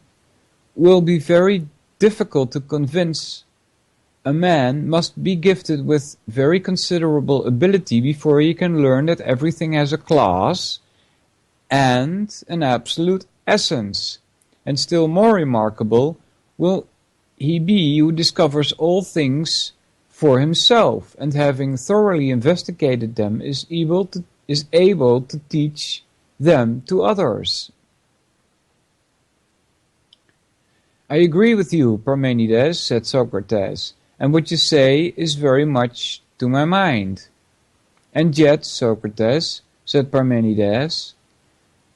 will be very difficult to convince a man must be gifted with very considerable ability before he can learn that everything has a class and an absolute essence. And still more remarkable will he be who discovers all things for himself, and having thoroughly investigated them is able to teach them to others. I agree with you, Parmenides, said Socrates, and what you say is very much to my mind. And yet, Socrates, said Parmenides,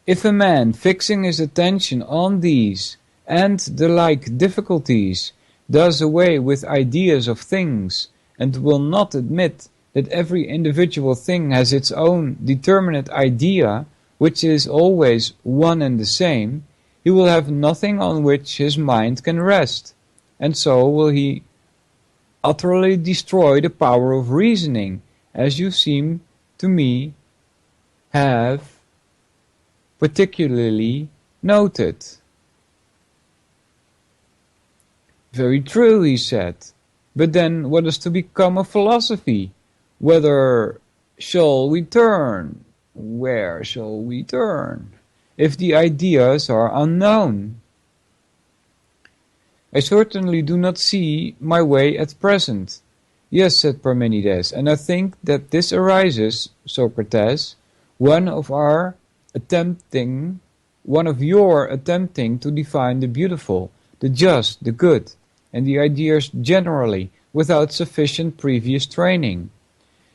if a man fixing his attention on these and the like difficulties does away with ideas of things and will not admit that every individual thing has its own determinate idea, which is always one and the same, he will have nothing on which his mind can rest, and so will he utterly destroy the power of reasoning, as you seem to me have particularly noted. Very true, he said. But then what is to become of philosophy? Whither shall we turn? Where shall we turn? If the ideas are unknown? I certainly do not see my way at present. Yes, said Parmenides, and I think that this arises, Socrates, one of your attempting to define the beautiful, the just, the good, and the ideas generally, without sufficient previous training.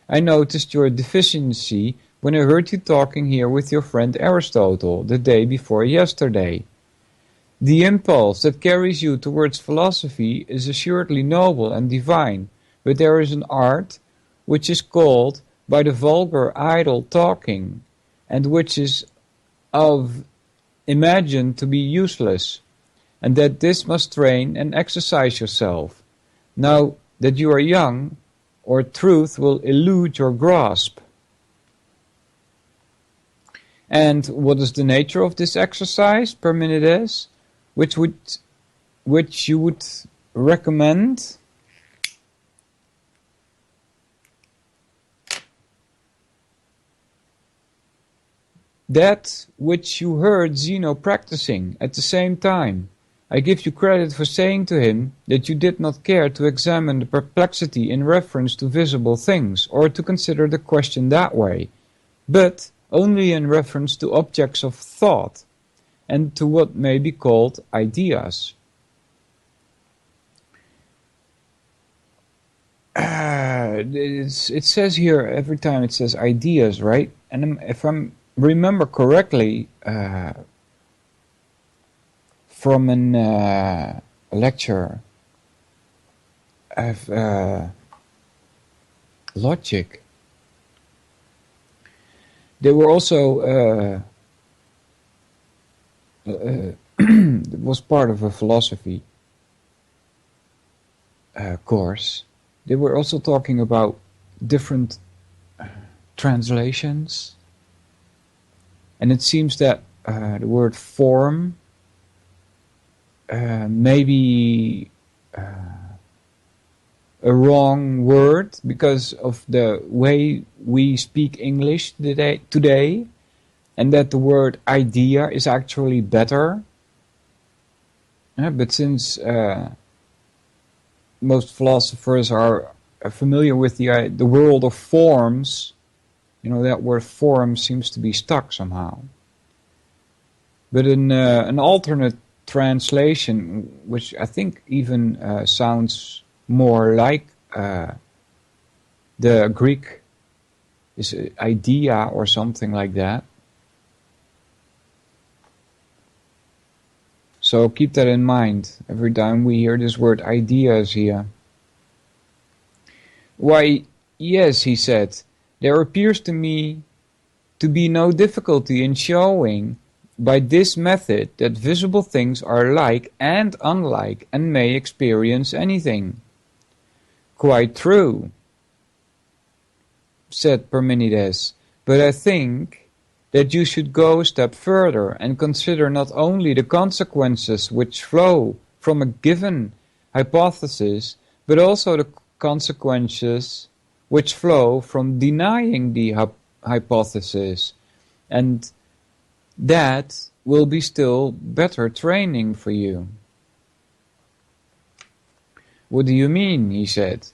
I noticed your deficiency when I heard you talking here with your friend Aristotle the day before yesterday. The impulse that carries you towards philosophy is assuredly noble and divine, but there is an art which is called by the vulgar idle talking, and which is imagined to be useless, and that this must train and exercise yourself. Now that you are young, or truth will elude your grasp. And what is the nature of this exercise, Parmenides, which you would recommend? That which you heard Zeno practicing at the same time. I give you credit for saying to him that you did not care to examine the perplexity in reference to visible things, or to consider the question that way, but only in reference to objects of thought, and to what may be called ideas. It says here, every time it says ideas, right? And if I remember correctly, from a lecture of logic, they were also it was part of a philosophy course. They were also talking about different translations, and it seems that the word form may be a wrong word because of the way we speak English today, and that the word idea is actually better. But since most philosophers are familiar with the world of forms, that word form seems to be stuck somehow. But an alternate translation, which I think even sounds more like the Greek, is idea or something like that. So keep that in mind every time we hear this word ideas here. Why, yes, he said, there appears to me to be no difficulty in showing by this method that visible things are like and unlike and may experience anything. Quite true, said Parmenides, but I think that you should go a step further and consider not only the consequences which flow from a given hypothesis, but also the consequences which flow from denying the hypothesis, and that will be still better training for you. What do you mean? He said.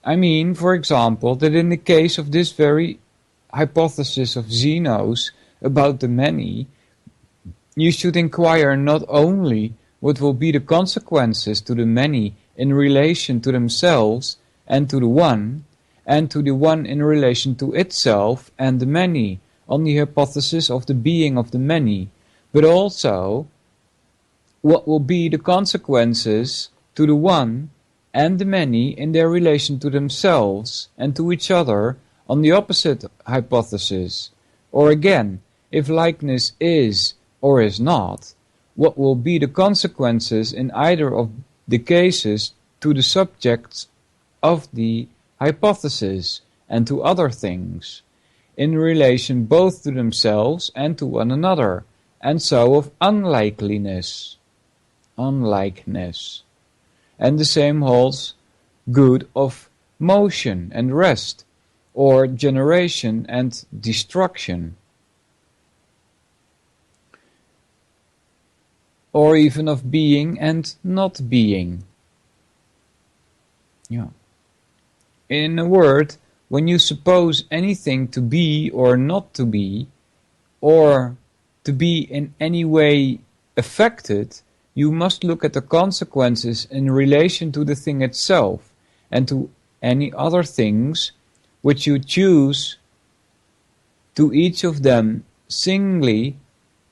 I mean, for example, that in the case of this very hypothesis of Zeno's about the many, you should inquire not only what will be the consequences to the many in relation to themselves and to the one in relation to itself and the many, on the hypothesis of the being of the many, but also what will be the consequences to the one and the many in their relation to themselves and to each other on the opposite hypothesis. Or again, if likeness is or is not, what will be the consequences in either of the cases to the subjects of the hypothesis and to other things, in relation both to themselves and to one another, and so of unlikeness. And the same holds good of motion and rest, or generation and destruction, or even of being and not being. Yeah. In a word, when you suppose anything to be or not to be, or to be in any way affected, you must look at the consequences in relation to the thing itself and to any other things which you choose, to each of them singly,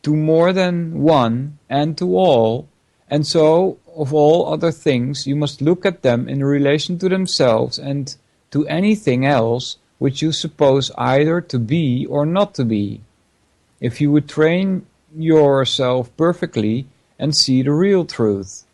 to more than one, and to all, and so of all other things you must look at them in relation to themselves and to anything else which you suppose either to be or not to be, if you would train yourself perfectly and see the real truth.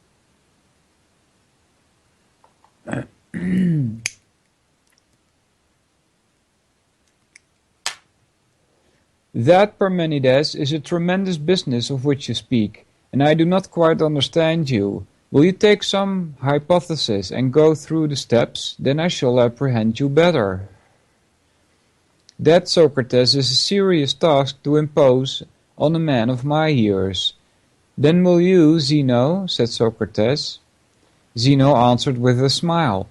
That, Parmenides, is a tremendous business of which you speak, and I do not quite understand you. Will you take some hypothesis and go through the steps? Then I shall apprehend you better. That, Socrates, is a serious task to impose on a man of my years. Then will you, Zeno? Said Socrates. Zeno answered with a smile.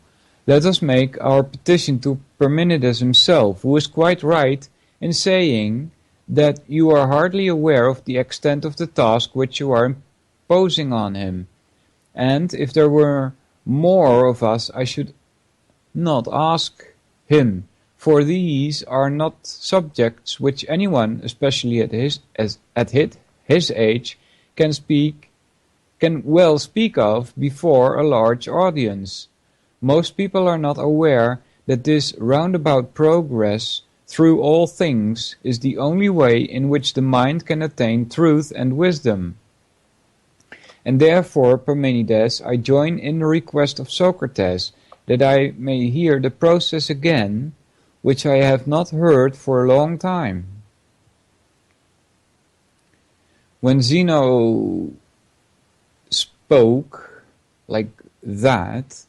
Let us make our petition to Parmenides himself, who is quite right in saying that you are hardly aware of the extent of the task which you are imposing on him. And if there were more of us, I should not ask him, for these are not subjects which anyone, especially at his age, can well speak of before a large audience. Most people are not aware that this roundabout progress through all things is the only way in which the mind can attain truth and wisdom. And therefore, Parmenides, I join in the request of Socrates that I may hear the process again, which I have not heard for a long time. When Zeno spoke like that,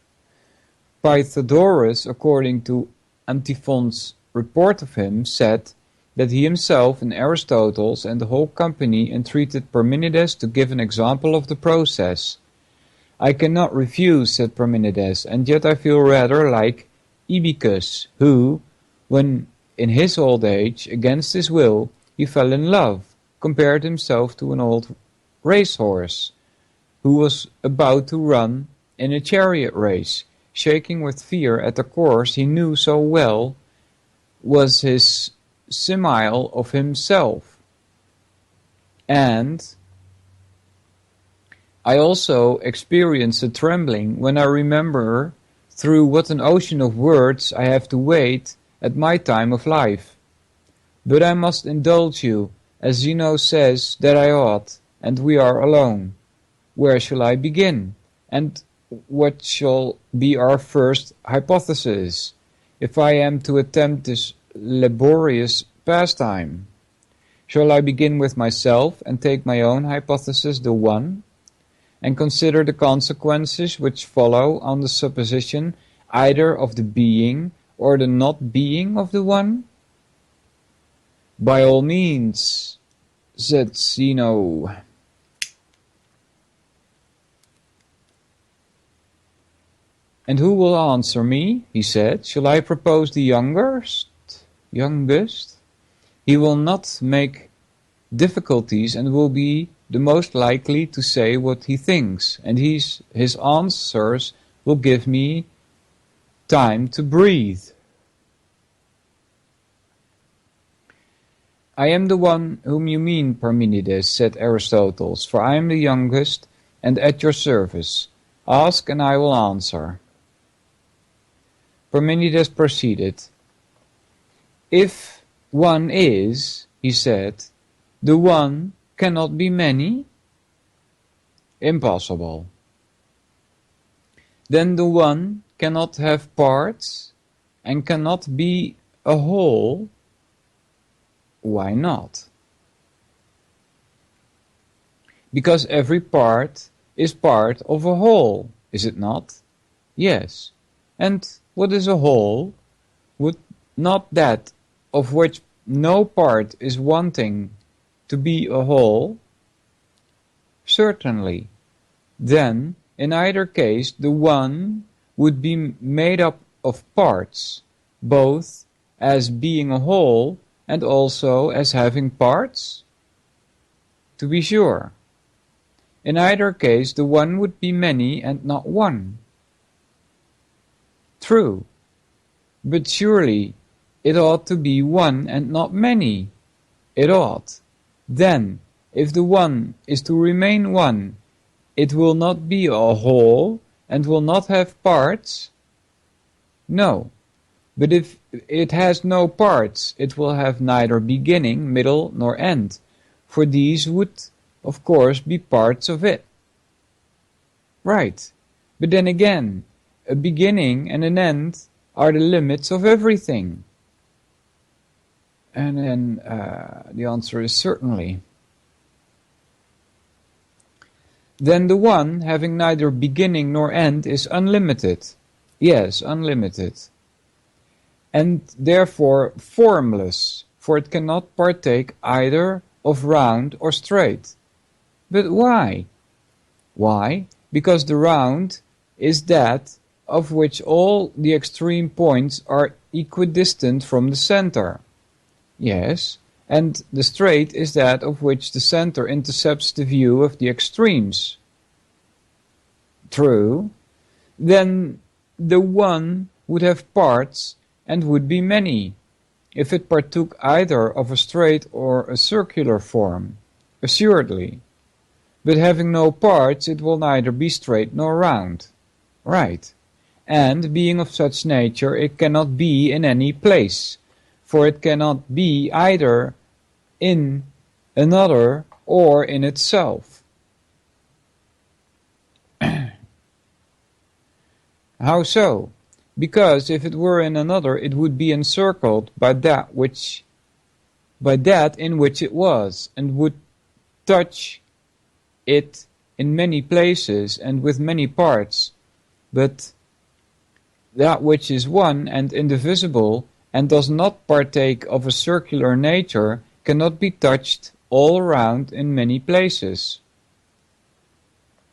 Pythagoras, according to Antiphon's report of him, said that he himself and Aristotle's and the whole company entreated Parmenides to give an example of the process. I cannot refuse, said Parmenides, and yet I feel rather like Ibycus, who, when in his old age, against his will, he fell in love, compared himself to an old racehorse, who was about to run in a chariot race, shaking with fear at the course he knew so well was his simile of himself. And I also experience a trembling when I remember through what an ocean of words I have to wade at my time of life. But I must indulge you, as Zeno says that I ought, and we are alone. Where shall I begin? And what shall be our first hypothesis, if I am to attempt this laborious pastime? Shall I begin with myself and take my own hypothesis the one, and consider the consequences which follow on the supposition either of the being or the not being of the one? By all means, said Zeno. And who will answer me? He said. Shall I propose the youngest? He will not make difficulties and will be the most likely to say what he thinks, and his answers will give me time to breathe. I am the one whom you mean, Parmenides, said Aristotle, for I am the youngest and at your service. Ask and I will answer. Parmenides proceeded. If one is, he said, the one cannot be many? Impossible. Then the one cannot have parts and cannot be a whole? Why not? Because every part is part of a whole, is it not? Yes. And what is a whole? Would not that of which no part is wanting to be a whole? Certainly. Then, in either case, the one would be made up of parts, both as being a whole and also as having parts? To be sure. In either case, the one would be many and not one. True. But surely it ought to be one and not many. It ought. Then, if the one is to remain one, it will not be a whole and will not have parts? No. But if it has no parts, it will have neither beginning, middle, nor end, for these would, of course, be parts of it. Right. But then again, a beginning and an end are the limits of everything. And then the answer is certainly. Then the one, having neither beginning nor end, is unlimited. Yes, unlimited. And therefore formless, for it cannot partake either of round or straight. But why? Why? Because the round is that of which all the extreme points are equidistant from the center. Yes, and the straight is that of which the center intercepts the view of the extremes. True. Then the one would have parts and would be many, if it partook either of a straight or a circular form, assuredly. But having no parts, it will neither be straight nor round. Right. And being of such nature, it cannot be in any place, for it cannot be either in another or in itself. How so? Because if it were in another, it would be encircled by that in which it was, and would touch it in many places and with many parts. But that which is one and indivisible and does not partake of a circular nature cannot be touched all around in many places.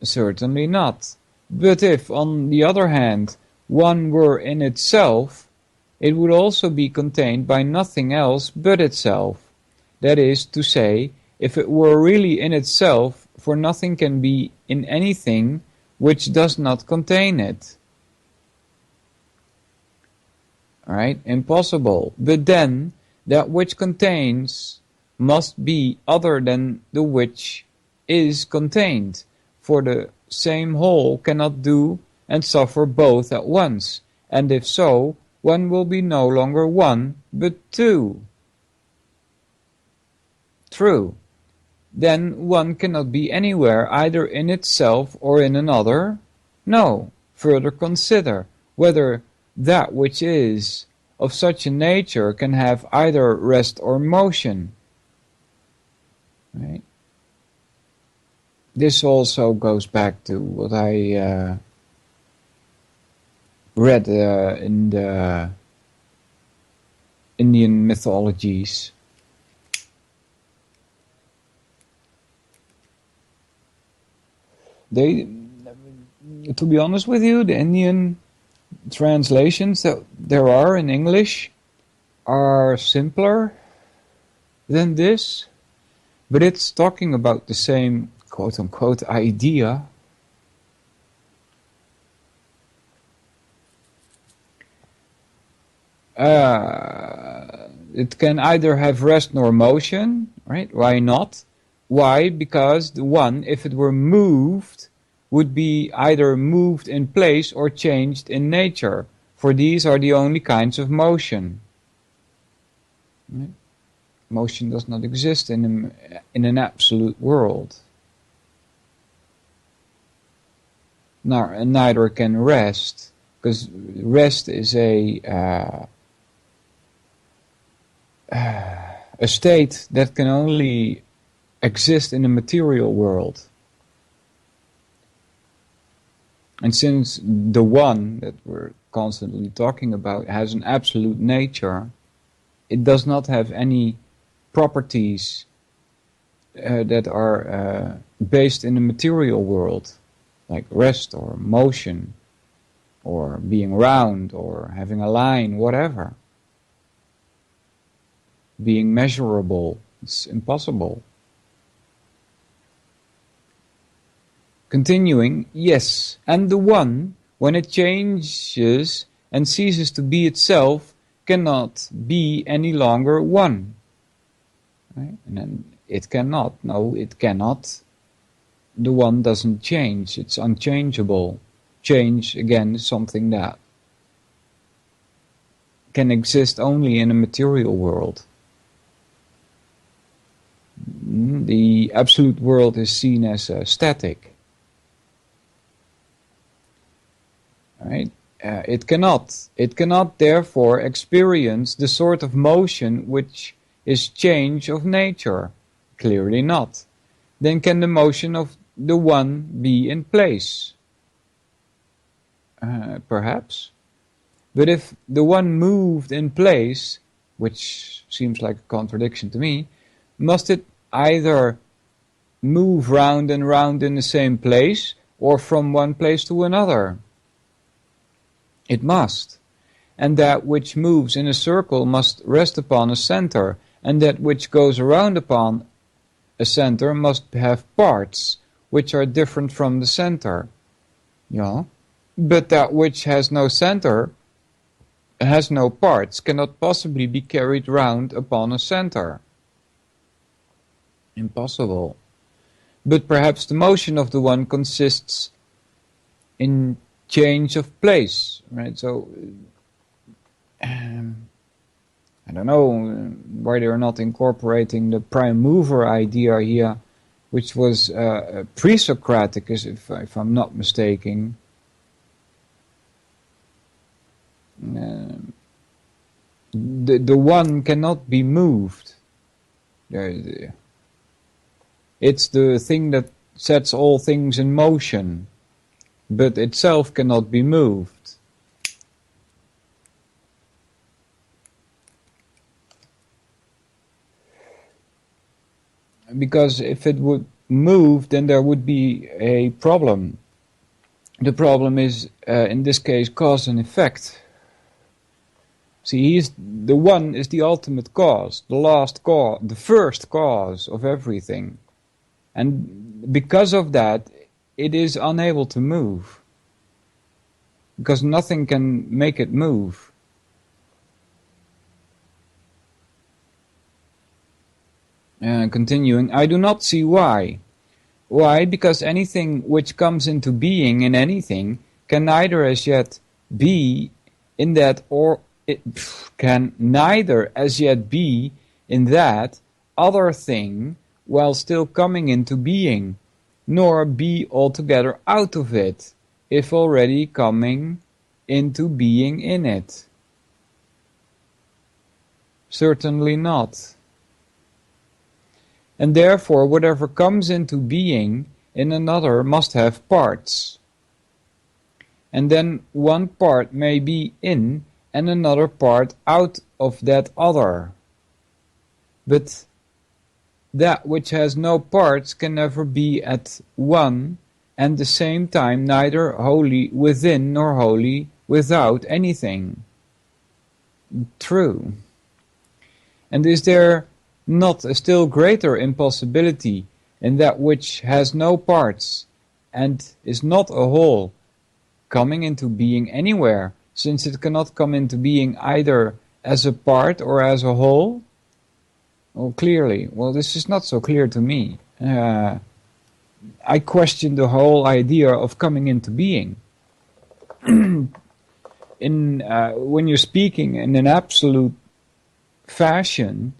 Certainly not. But if, on the other hand, one were in itself, it would also be contained by nothing else but itself. That is to say, if it were really in itself, for nothing can be in anything which does not contain it. Alright, impossible. But then, that which contains must be other than the which is contained, for the same whole cannot do and suffer both at once, and if so, one will be no longer one, but two. True. Then one cannot be anywhere, either in itself or in another? No. Further consider whether that which is of such a nature can have either rest or motion. Right? This also goes back to what I read in the Indian mythologies. To be honest with you, the Indian translations that there are in English are simpler than this, but it's talking about the same quote-unquote idea. It can either have rest nor motion, right? Why not? Why? Because the one, if it were moved, would be either moved in place or changed in nature, for these are the only kinds of motion. Right? Motion does not exist in an absolute world. Neither can rest, because rest is a state that can only exist in the material world. And since the one that we're constantly talking about has an absolute nature, it does not have any properties that are based in the material world, like rest or motion or being round or having a line, whatever. Being measurable, it's impossible. Continuing, yes, and the one, when it changes and ceases to be itself, cannot be any longer one. Right? And then it cannot. No, it cannot. The one doesn't change. It's unchangeable. Change, again, is something that can exist only in a material world. The absolute world is seen as static. Right? It cannot therefore experience the sort of motion which is change of nature. Clearly not. Then can the motion of the one be in place? Perhaps. But if the one moved in place, which seems like a contradiction to me, must it either move round and round in the same place, or from one place to another? It must. And that which moves in a circle must rest upon a center, and that which goes around upon a center must have parts which are different from the center. Yeah. But that which has no center, has no parts, cannot possibly be carried round upon a center. Impossible. But perhaps the motion of the one consists in change of place, right? So, I don't know why they're not incorporating the prime mover idea here, which was pre-Socratic, if I'm not mistaken. The one cannot be moved. It's the thing that sets all things in motion, but itself cannot be moved. Because if it would move, then there would be a problem. The problem is, in this case, cause and effect. See, the one is the ultimate cause, the last cause, the first cause of everything. And because of that, it is unable to move. Because nothing can make it move. Continuing, I do not see why. Why? Because anything which comes into being in anything can neither as yet be in that, or it can neither as yet be in that other thing while still coming into being, nor be altogether out of it, if already coming into being in it. Certainly not. And therefore whatever comes into being in another must have parts. And then one part may be in and another part out of that other. But that which has no parts can never be at one and the same time neither wholly within nor wholly without anything. True. And is there not a still greater impossibility in that which has no parts and is not a whole coming into being anywhere, since it cannot come into being either as a part or as a whole? Well, clearly. Well, this is not so clear to me. I question the whole idea of coming into being. When you're speaking in an absolute fashion,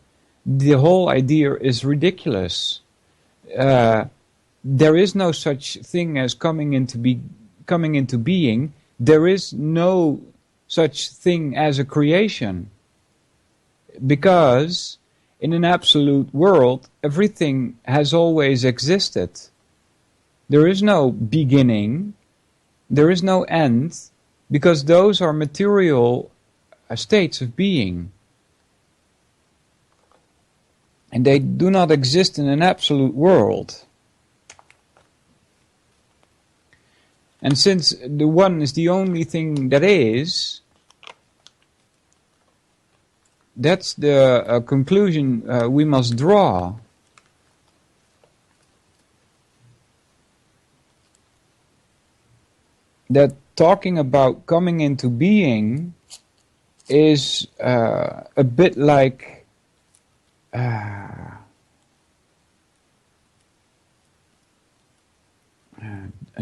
the whole idea is ridiculous. There is no such thing as coming into being. There is no such thing as a creation. Because in an absolute world, everything has always existed. There is no beginning. There is no end. Because those are material states of being. And they do not exist in an absolute world. And since the one is the only thing that is, that's the conclusion we must draw. That talking about coming into being is a bit like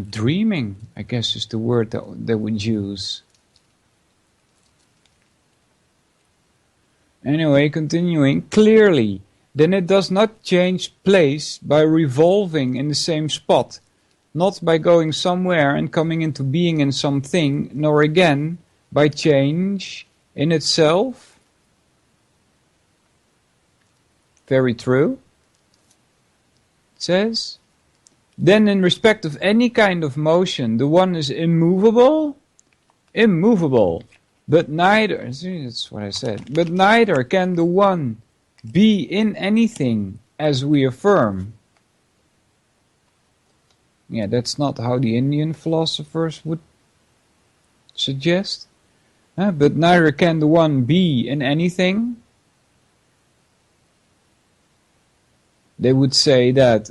dreaming, I guess is the word that they would use. Anyway, continuing, clearly, then it does not change place by revolving in the same spot, not by going somewhere and coming into being in something, nor again by change in itself. Very true. It says, then in respect of any kind of motion, the one is immovable, but neither, see, that's what I said, but neither can the one be in anything as we affirm. Yeah, that's not how the Indian philosophers would suggest. But neither can the one be in anything. They would say that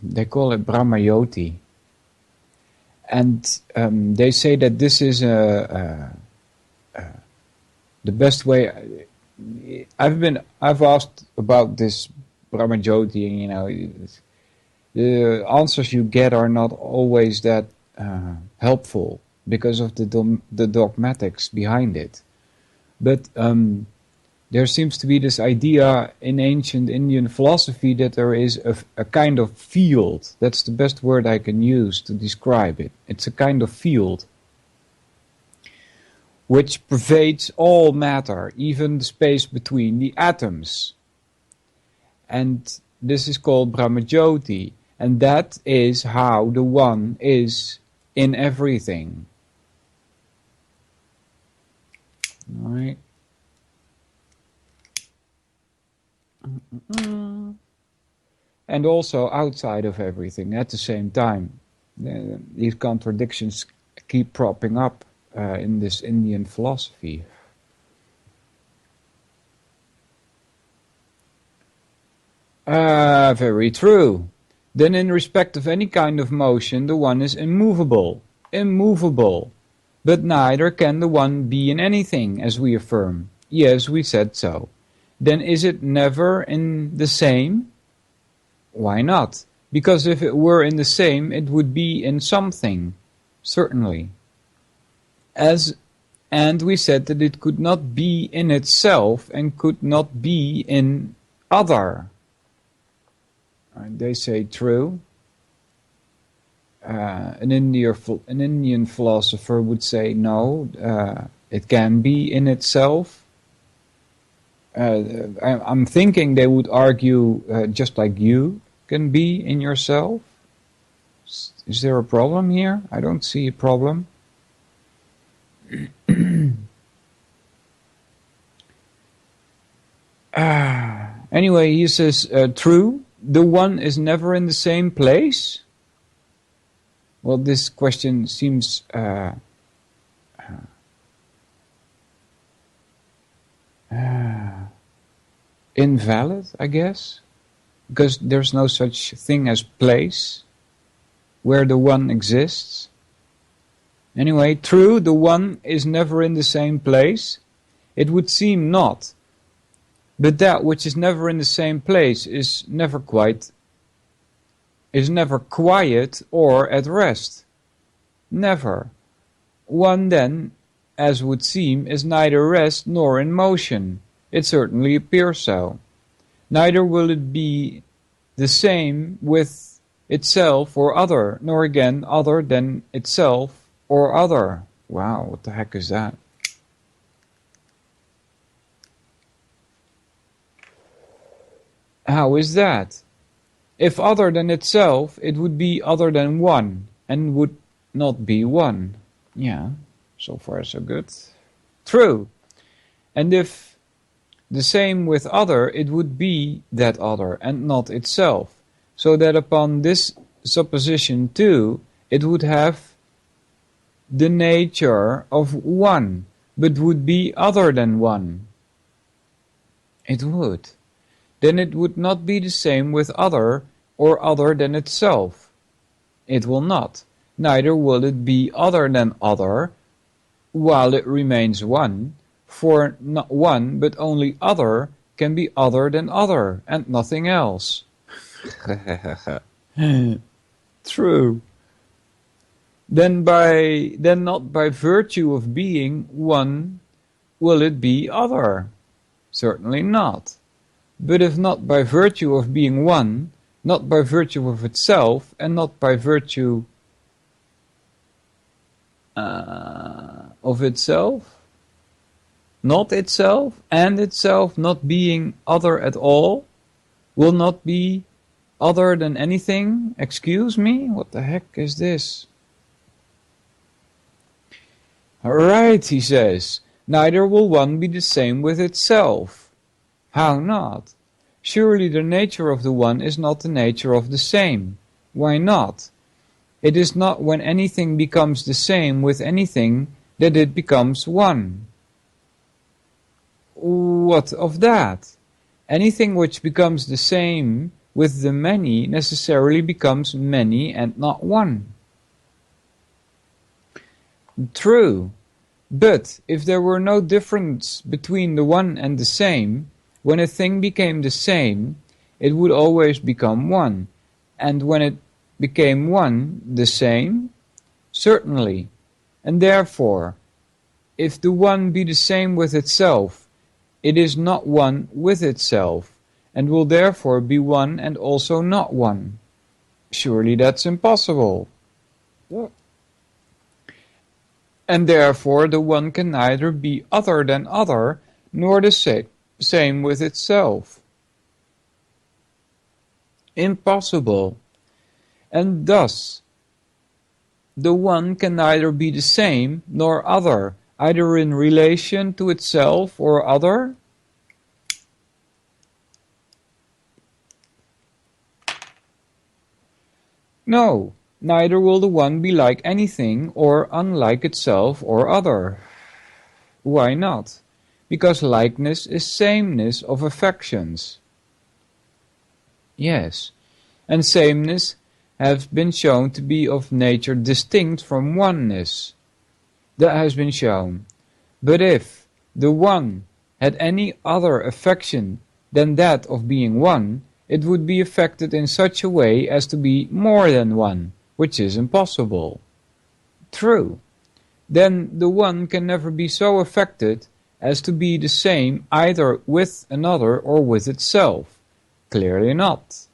they call it Brahmayoti, and they say that this is the best way. I've asked about this Brahmajyoti, and you know, the answers you get are not always that helpful because of the dogmatics behind it. But there seems to be this idea in ancient Indian philosophy that there is a kind of field. That's the best word I can use to describe it. It's a kind of field which pervades all matter, even the space between the atoms. And this is called Brahmajyoti. And that is how the one is in everything. All right. and also outside of everything at the same time. These contradictions keep propping up in this Indian philosophy. Very true. Then in respect of any kind of motion, the one is immovable. Immovable. But neither can the one be in anything, as we affirm. Yes, we said so. Then is it never in the same? Why not? Because if it were in the same, it would be in something. Certainly. And we said that it could not be in itself and could not be in other. They say true. An Indian philosopher would say no, it can be in itself. I'm thinking they would argue just like you can be in yourself. Is there a problem here? I don't see a problem. Anyway, he says, true, the one is never in the same place? Well, this question seems invalid, I guess, because there's no such thing as place where the one exists. Anyway, true, the one is never in the same place. It would seem not. But that which is never in the same place is never quiet or at rest. Never. One then, as would seem, is neither rest nor in motion. It certainly appears so. Neither will it be the same with itself or other, nor again other than itself or other. Wow, what the heck is that? How is that? If other than itself, it would be other than one, and would not be one. Yeah, so far so good. True. And if the same with other, it would be that other, and not itself. So that upon this supposition too, it would have the nature of one, but would be other than one. It would. Then it would not be the same with other or other than itself. It will not. Neither will it be other than other while it remains one, for not one but only other can be other than other and nothing else. True. Then not by virtue of being one will it be other. Certainly not. But if not by virtue of being one, not by virtue of itself, and not by virtue of itself, not itself, and itself not being other at all, will not be other than anything. Excuse me? What the heck is this? Alright, he says, neither will one be the same with itself. How not? Surely the nature of the one is not the nature of the same. Why not? It is not when anything becomes the same with anything that it becomes one. What of that? Anything which becomes the same with the many necessarily becomes many and not one. True. But if there were no difference between the one and the same, when a thing became the same, it would always become one. And when it became one, the same? Certainly. And therefore, if the one be the same with itself, it is not one with itself, and will therefore be one and also not one. Surely that's impossible. Yeah. And therefore the one can neither be other than other, nor the same with itself. Impossible. And thus, the one can neither be the same nor other, either in relation to itself or other. No, neither will the one be like anything or unlike itself or other. Why not? Because likeness is sameness of affections. Yes, and sameness has been shown to be of nature distinct from oneness. That has been shown. But if the one had any other affection than that of being one, it would be affected in such a way as to be more than one, which is impossible. True. Then the one can never be so affected as to be the same either with another or with itself. Clearly not.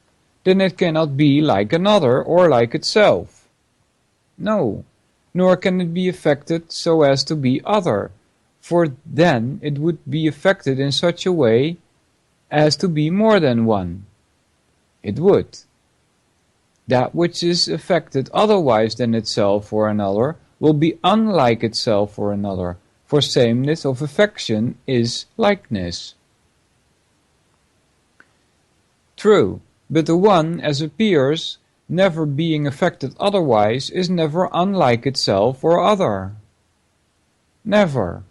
Then it cannot be like another or like itself. No, nor can it be affected so as to be other, for then it would be affected in such a way as to be more than one. It would. That which is affected otherwise than itself or another will be unlike itself or another, for sameness of affection is likeness. True, but the one, as appears, never being affected otherwise, is never unlike itself or other. Never.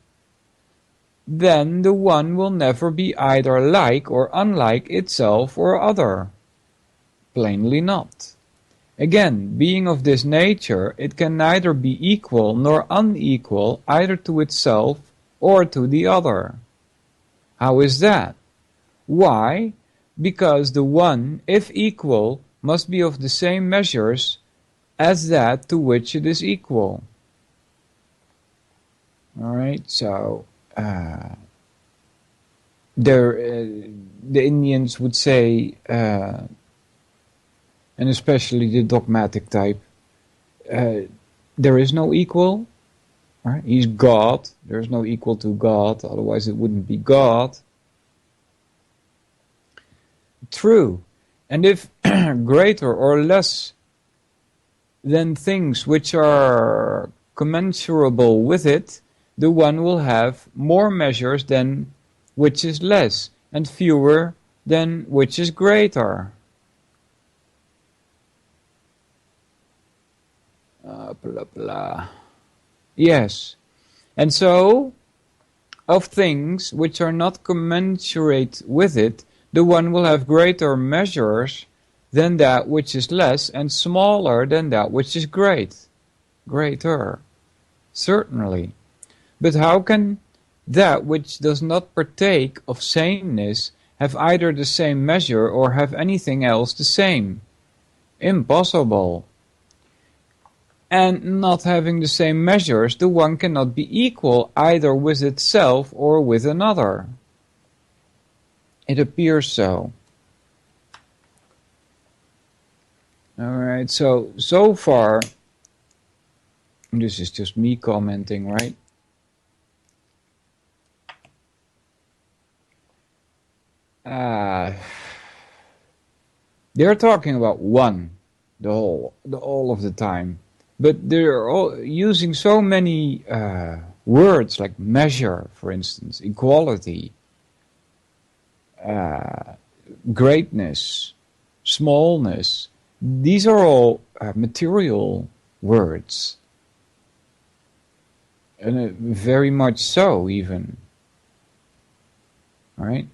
Then the one will never be either like or unlike itself or other. Plainly not. Again, being of this nature, it can neither be equal nor unequal either to itself or to the other. How is that? Why? Because the one, if equal, must be of the same measures as that to which it is equal. Alright, so the Indians would say, and especially the dogmatic type, there is no equal. Right? He's God. There is no equal to God, otherwise it wouldn't be God. True. And if greater or less than things which are commensurable with it, the one will have more measures than which is less, and fewer than which is greater. Blah, blah. Yes. And so, of things which are not commensurate with it, the one will have greater measures than that which is less, and smaller than that which is greater. Certainly. But how can that which does not partake of sameness have either the same measure or have anything else the same? Impossible. And not having the same measures, the one cannot be equal either with itself or with another. It appears so. Alright, so far, this is just me commenting, right? They're talking about one, the all of the time. But they're all using so many words like measure, for instance, equality, greatness, smallness. These are all material words. And very much so, even. All right?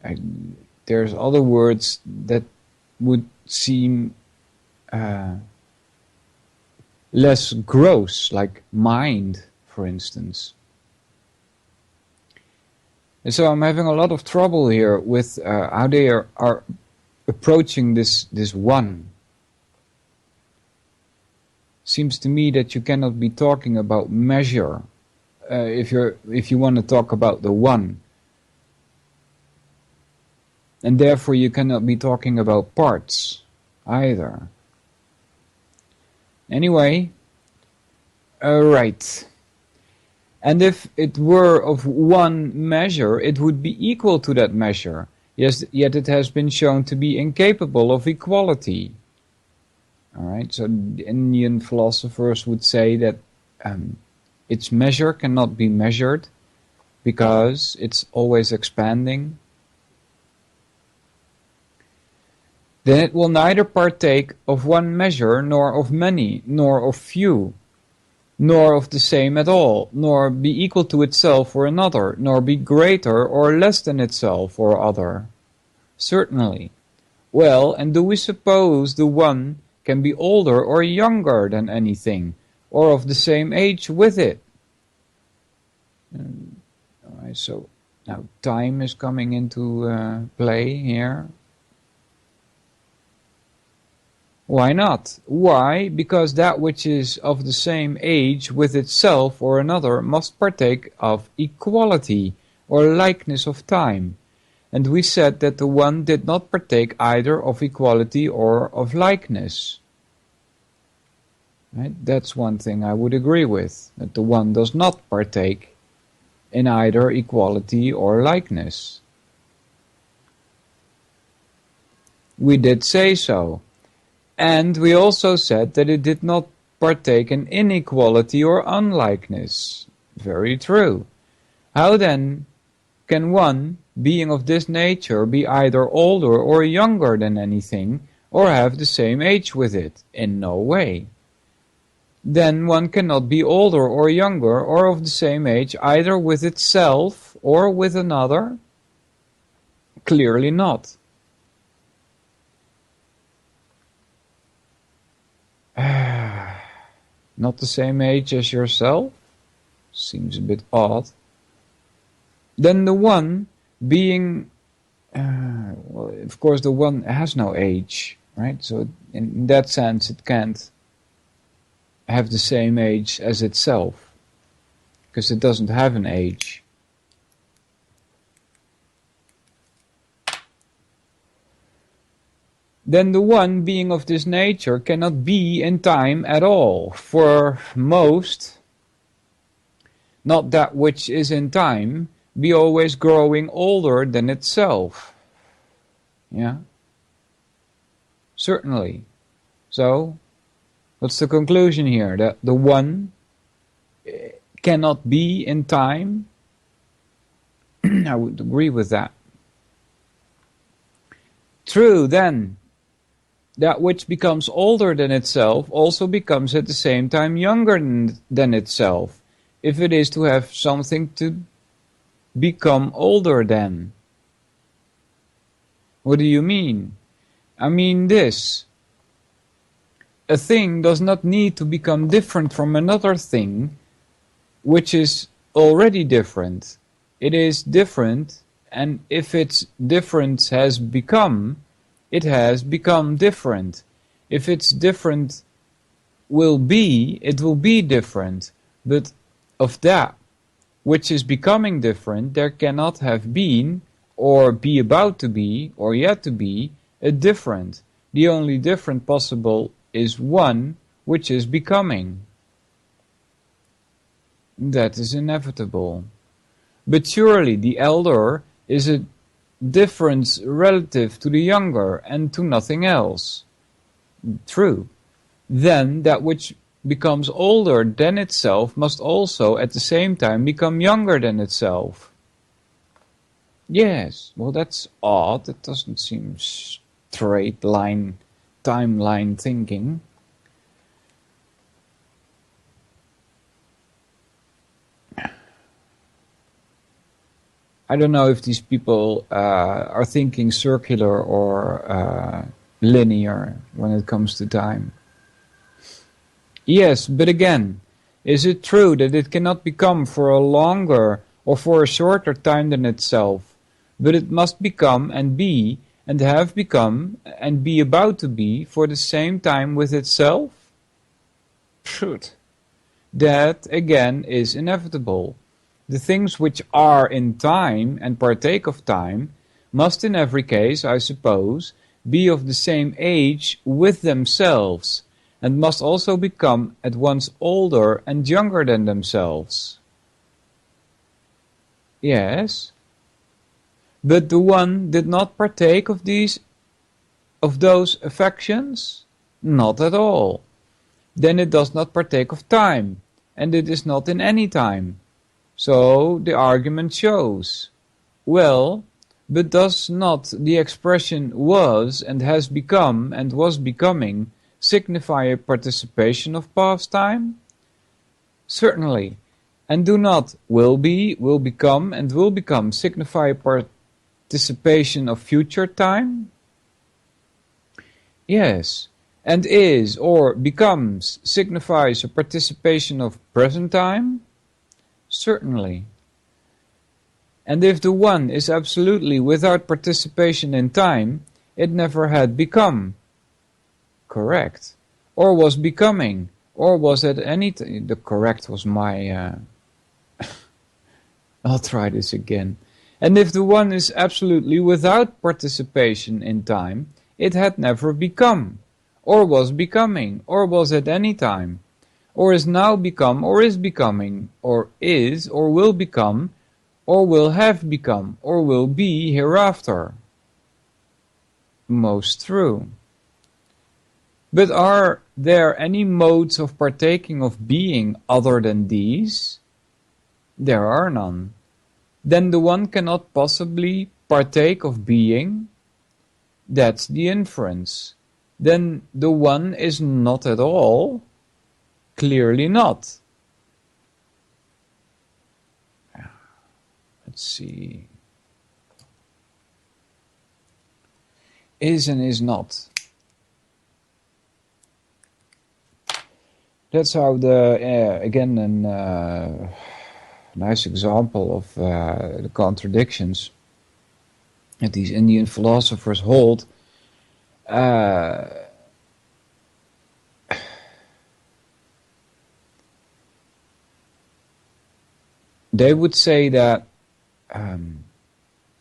There's other words that would seem less gross, like mind, for instance. And so I'm having a lot of trouble here with how they are approaching this one. Seems to me that you cannot be talking about measure if you want to talk about the one. And therefore you cannot be talking about parts either. Anyway, right. And if it were of one measure, it would be equal to that measure. Yes, yet it has been shown to be incapable of equality. Alright, so the Indian philosophers would say that its measure cannot be measured because it's always expanding. then it will neither partake of one measure, nor of many, nor of few, nor of the same at all, nor be equal to itself or another, nor be greater or less than itself or other. Certainly. Well, and do we suppose the one can be older or younger than anything, or of the same age with it? Alright, so now time is coming into play here. Why not? Why? Because that which is of the same age with itself or another must partake of equality or likeness of time. And we said that the one did not partake either of equality or of likeness. Right? That's one thing I would agree with, that the one does not partake in either equality or likeness. We did say so. And we also said that it did not partake in inequality or unlikeness. Very true. How then can one, being of this nature, be either older or younger than anything, or have the same age with it? In no way. Then one cannot be older or younger or of the same age either with itself or with another? Clearly not. Not the same age as yourself? Seems a bit odd. Then the one being, well, of course the one has no age, right? So in that sense it can't have the same age as itself, because it doesn't have an age. Then the one being of this nature cannot be in time at all, for most, not that which is in time, be always growing older than itself. Yeah? Certainly. So, what's the conclusion here? That the one cannot be in time? I would agree with that. True, then, that which becomes older than itself also becomes at the same time younger than itself, if it is to have something to become older than. What do you mean? I mean this. A thing does not need to become different from another thing which is already different. It is different, and if its difference has become, it has become different. If its different will be, it will be different. But of that which is becoming different, there cannot have been, or be about to be, or yet to be, a different. The only different possible is one which is becoming. That is inevitable. But surely the elder is a difference relative to the younger and to nothing else. True. Then that which becomes older than itself must also at the same time become younger than itself. Yes, well that's odd. It doesn't seem straight line, timeline thinking. I don't know if these people are thinking circular or linear when it comes to time. Yes, but again, is it true that it cannot become for a longer or for a shorter time than itself, but it must become and be and have become and be about to be for the same time with itself? Psst. That again is inevitable. The things which are in time and partake of time must in every case, I suppose, be of the same age with themselves, and must also become at once older and younger than themselves. Yes, but the one did not partake of those affections? Not at all. Then it does not partake of time, and it is not in any time. So the argument shows, well, But does not the expression was and has become and was becoming signify a participation of past time? Certainly. And do not will be, will become, and will become signify a participation of future time? Yes. And is or becomes signifies a participation of present time? Certainly. And if the one is absolutely without participation in time, it never had become. Correct. Or was becoming, or was at any time. The correct was my... I'll try this again. And if the one is absolutely without participation in time, it had never become, or was becoming, or was at any time, or is now become, or is becoming, or is, or will become, or will have become, or will be hereafter. Most true. But are there any modes of partaking of being other than these? There are none. Then the one cannot possibly partake of being? That's the inference. Then the one is not at all? Clearly not. Let's see. Is and is not. That's how again, a nice example of the contradictions that these Indian philosophers hold. They would say that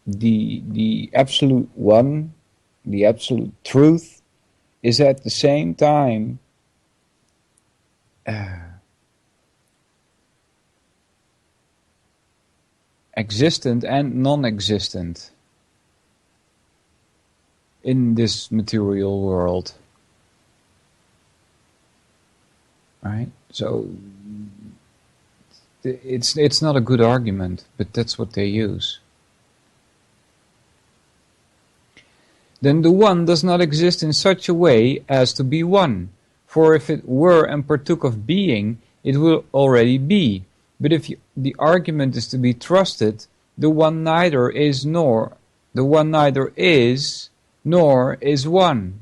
the absolute one, the absolute truth, is at the same time existent and non-existent in this material world. Right? So it's not a good argument, but that's what they use. Then the one does not exist in such a way as to be one. For if it were and partook of being, it will already be. But if the argument is to be trusted, the one neither is nor is one.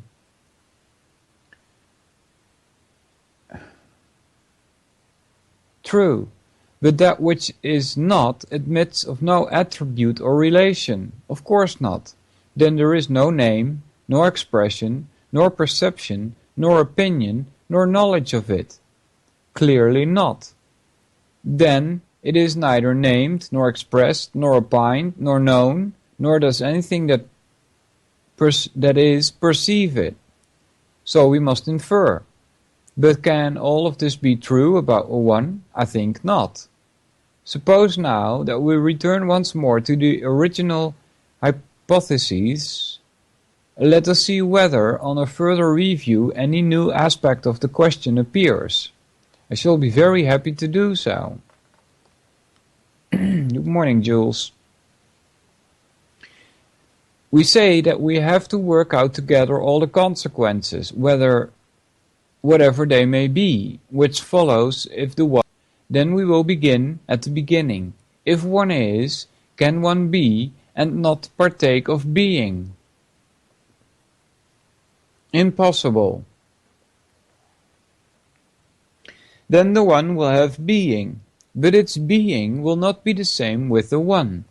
True, but that which is not admits of no attribute or relation. Of course not. Then there is no name, nor expression, nor perception, nor opinion, nor knowledge of it. Clearly not. Then it is neither named, nor expressed, nor opined, nor known, nor does anything that is perceive it. So we must infer. But can all of this be true about a one? I think not. Suppose now that we return once more to the original hypotheses. Let us see whether, on a further review, any new aspect of the question appears. I shall be very happy to do so. Good morning, Jules. We say that we have to work out together all the consequences, whatever they may be, which follows if the one. Then we will begin at the beginning. If one is, can one be and not partake of being? Impossible. Then the one will have being, but its being will not be the same with the one.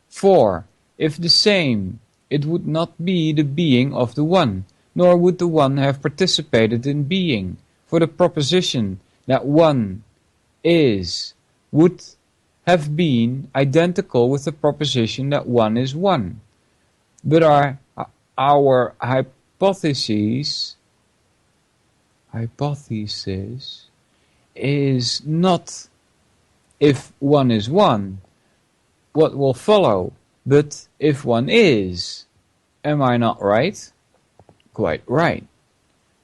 For, if the same, it would not be the being of the one, nor would the one have participated in being, for the proposition that one is would have been identical with the proposition that one is one. But our hypothesis is not if one is one, what will follow, but if one is. Am I not right? Quite right.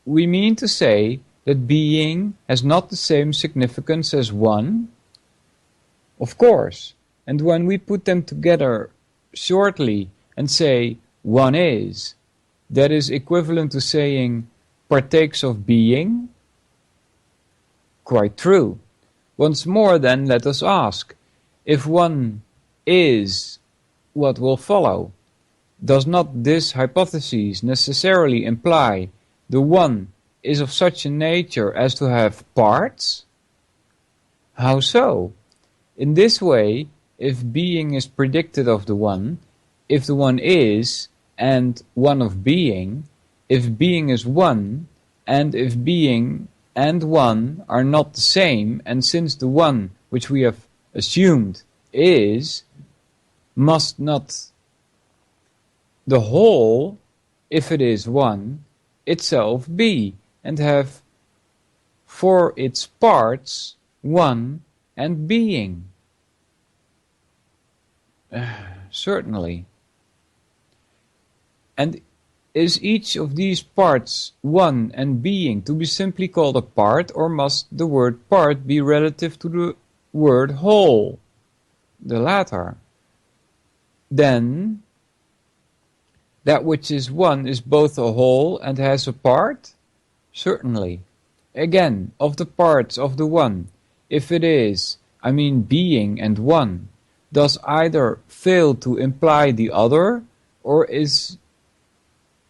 We mean to say that being has not the same significance as one? Of course. And when we put them together shortly and say one is, that is equivalent to saying partakes of being? Quite true. Once more then let us ask, if one is, what will follow? Does not this hypothesis necessarily imply the one is of such a nature as to have parts? How so? In this way, if being is predicted of the one, if the one is, and one of being, if being is one, and if being and one are not the same, and since the one which we have assumed is, must not the whole, if it is one, itself be, and have for its parts one and being? Certainly. And is each of these parts one and being to be simply called a part, or must the word part be relative to the word whole? The latter. Then that which is one is both a whole and has a part? Certainly. Again, of the parts of the one, if it is, I mean being and one, does either fail to imply the other, or is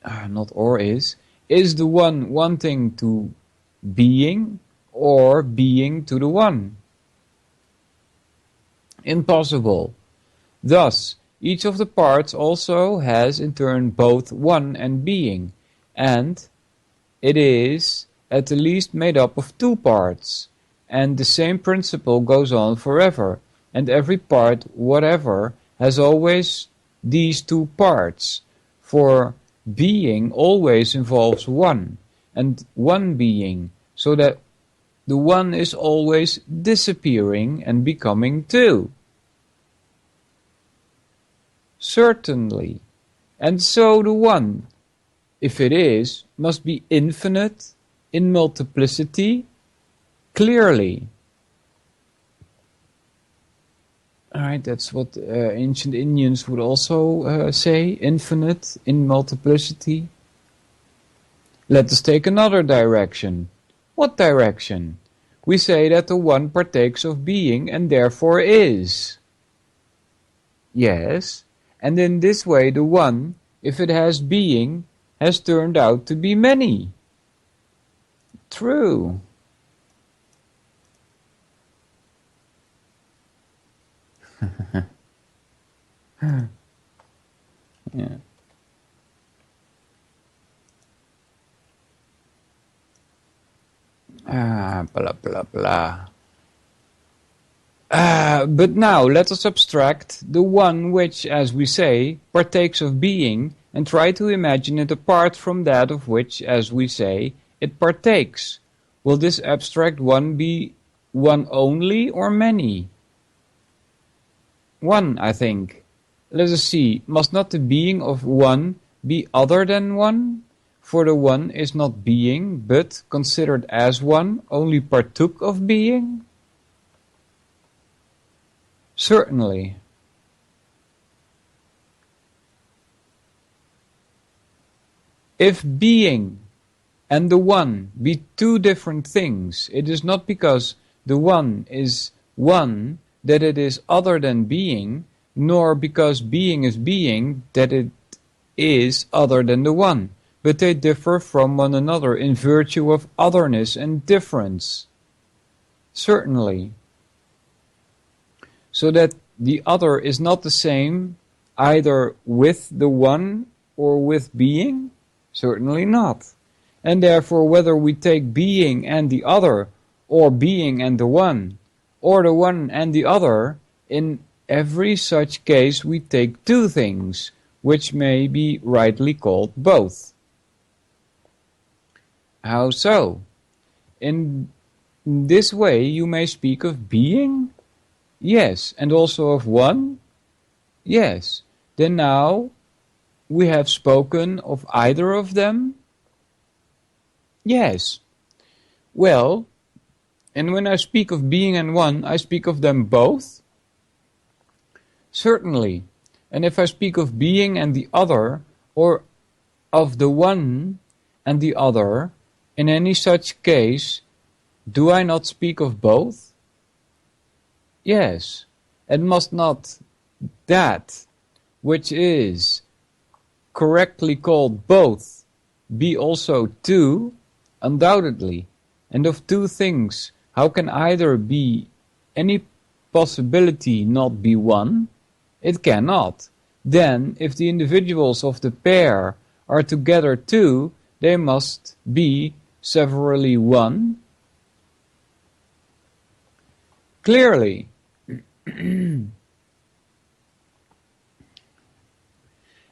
the one wanting to being, or being to the one? Impossible. Thus, each of the parts also has in turn both one and being, and it is at the least made up of two parts, and the same principle goes on forever, and every part whatever has always these two parts, for being always involves one, and one being, so that the one is always disappearing and becoming two. Certainly. And so the one, if it is, must be infinite in multiplicity? Clearly. Alright, that's what ancient Indians would also say, infinite in multiplicity. Let us take another direction. What direction? We say that the one partakes of being and therefore is. Yes. And in this way the one, if it has being, has turned out to be many. True. Yeah. Blah, blah, blah. But now let us abstract the one which, as we say, partakes of being, and try to imagine it apart from that of which, as we say, it partakes. Will this abstract one be one only or many? One, I think. Let us see, must not the being of one be other than one? For the one is not being, but, considered as one, only partook of being? Certainly. If being and the one be two different things, it is not because the one is one that it is other than being, nor because being is being that it is other than the one, but they differ from one another in virtue of otherness and difference. Certainly. So that the other is not the same either with the one or with being? Certainly not. And therefore whether we take being and the other, or being and the one and the other, in every such case we take two things, which may be rightly called both. How so? In this way you may speak of being? Yes. And also of one? Yes. Then now we have spoken of either of them? Yes. Well, and when I speak of being and one, I speak of them both? Certainly. And if I speak of being and the other, or of the one and the other, in any such case, do I not speak of both? Yes, and must not that which is correctly called both be also two? Undoubtedly. And of two things, how can either be any possibility not be one? It cannot. Then, if the individuals of the pair are together two, they must be severally one? Clearly. And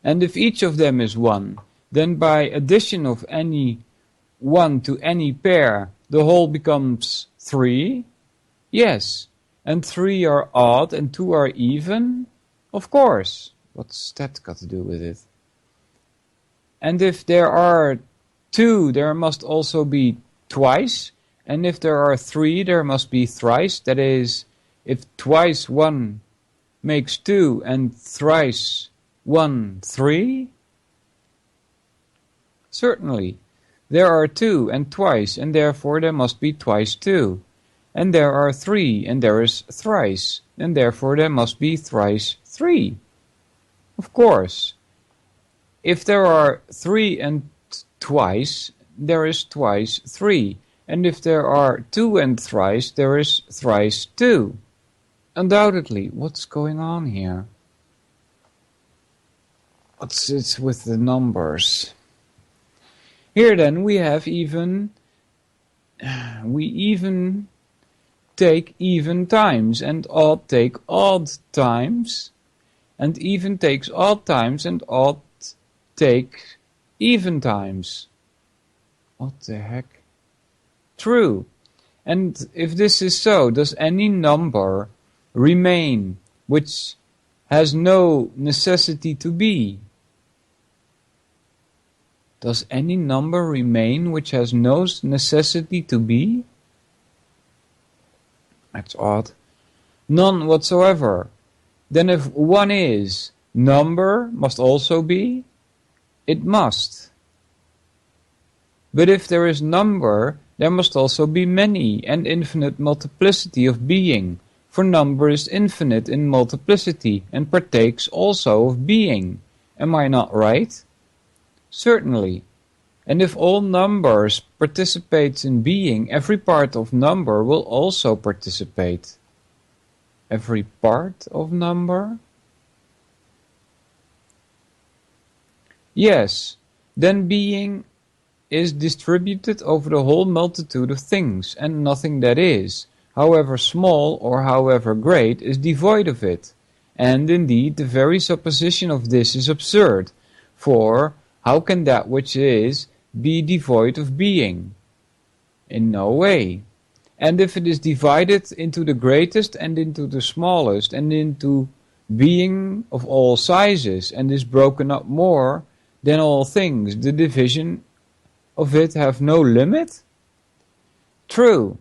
if each of them is one, then by addition of any one to any pair, the whole becomes three? Yes. And three are odd and two are even? Of course. What's that got to do with it? And if there are two, there must also be twice. And if there are three, there must be thrice. That is, if twice one makes two and thrice one three? Certainly. There are two and twice, and therefore there must be twice two. And there are three, and there is thrice, and therefore there must be thrice three. Of course. If there are three and twice, there is twice three. And if there are two and thrice, there is thrice two. Undoubtedly. What's going on here? What's it with the numbers? Here then we have even take even times, and odd take odd times, and even takes odd times, and odd take even times. What the heck? True. And if this is so, does any number remain which has no necessity to be? Does any number remain which has no necessity to be? That's odd. None whatsoever. Then if one is, number must also be? It must. But if there is number, there must also be many and infinite multiplicity of being, for number is infinite in multiplicity and partakes also of being. Am I not right? Certainly. And if all numbers participates in being, every part of number will also participate. Every part of number? Yes, then being is distributed over the whole multitude of things, and nothing that is, however small or however great, is devoid of it. And indeed, the very supposition of this is absurd, for how can that which is be devoid of being? In no way. And if it is divided into the greatest and into the smallest and into being of all sizes and is broken up more than all things, the division of it have no limit? True.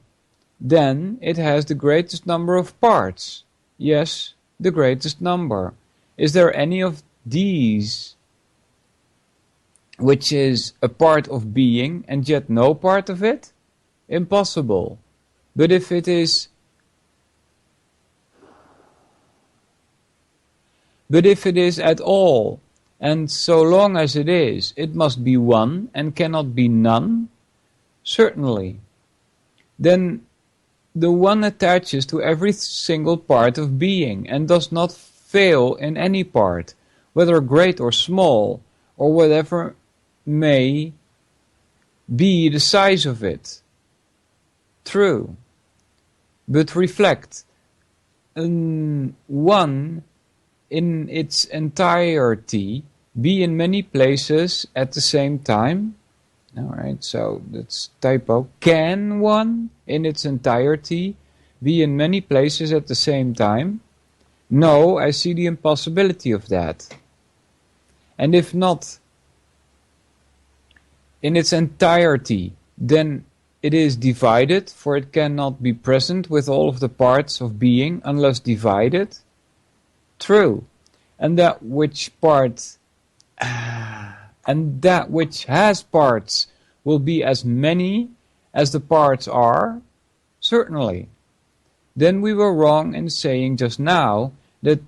Then it has the greatest number of parts. Yes, the greatest number. Is there any of these which is a part of being and yet no part of it? Impossible. But if it is at all, and so long as it is, it must be one and cannot be none? Certainly. Then the one attaches to every single part of being and does not fail in any part, whether great or small, or whatever may be the size of it. True. But reflect, one in its entirety be in many places at the same time? Alright, so that's typo. Can one in its entirety be in many places at the same time? No, I see the impossibility of that. And if not in its entirety, then it is divided, for it cannot be present with all of the parts of being unless divided. True. and that which has parts will be as many as the parts are? Certainly. Then we were wrong in saying just now that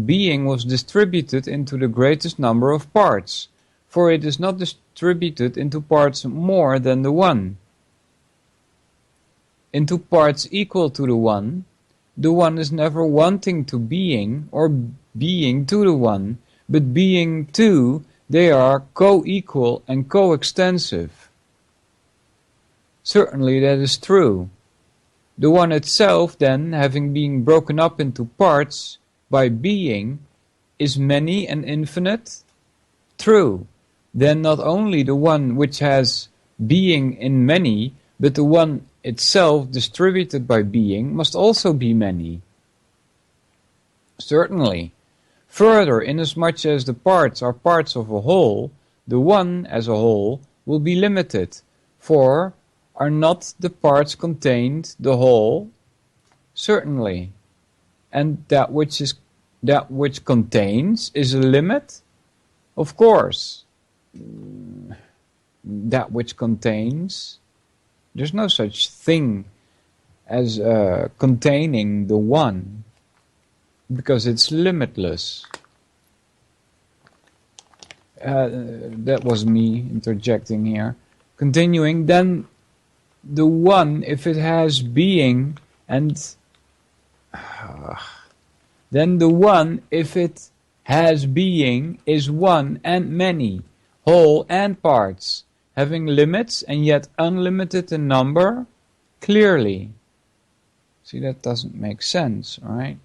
being was distributed into the greatest number of parts, for it is not distributed into parts more than the one. Into parts equal to the one is never wanting to being or being to the one, but being to, they are co-equal and co-extensive. Certainly that is true. The one itself then, having been broken up into parts by being, is many and infinite? True. Then not only the one which has being in many, but the one itself distributed by being must also be many. Certainly. Further, inasmuch as the parts are parts of a whole, the one as a whole will be limited, for are not the parts contained the whole? Certainly. And that which contains is a limit? Of course. That which contains, there's no such thing as containing the one, because it's limitless. That was me interjecting here. Continuing, then the one, if it has being, and then the one, if it has being, is one and many, whole and parts, having limits and yet unlimited in number? Clearly. See, that doesn't make sense, right?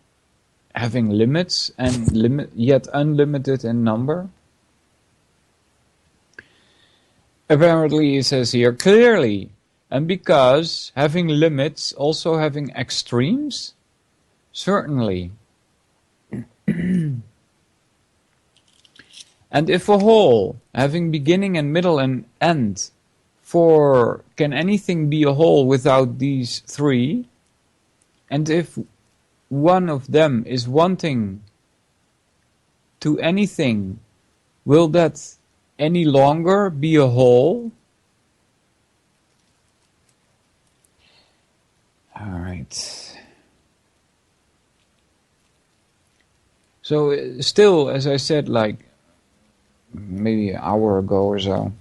Having limits and yet unlimited in number? Apparently, it says here, clearly. And because having limits, also having extremes? Certainly. And if a whole, having beginning and middle and end, for can anything be a whole without these three? And if one of them is wanting to anything, will that any longer be a whole? All right. So still, as I said, like maybe an hour ago or so,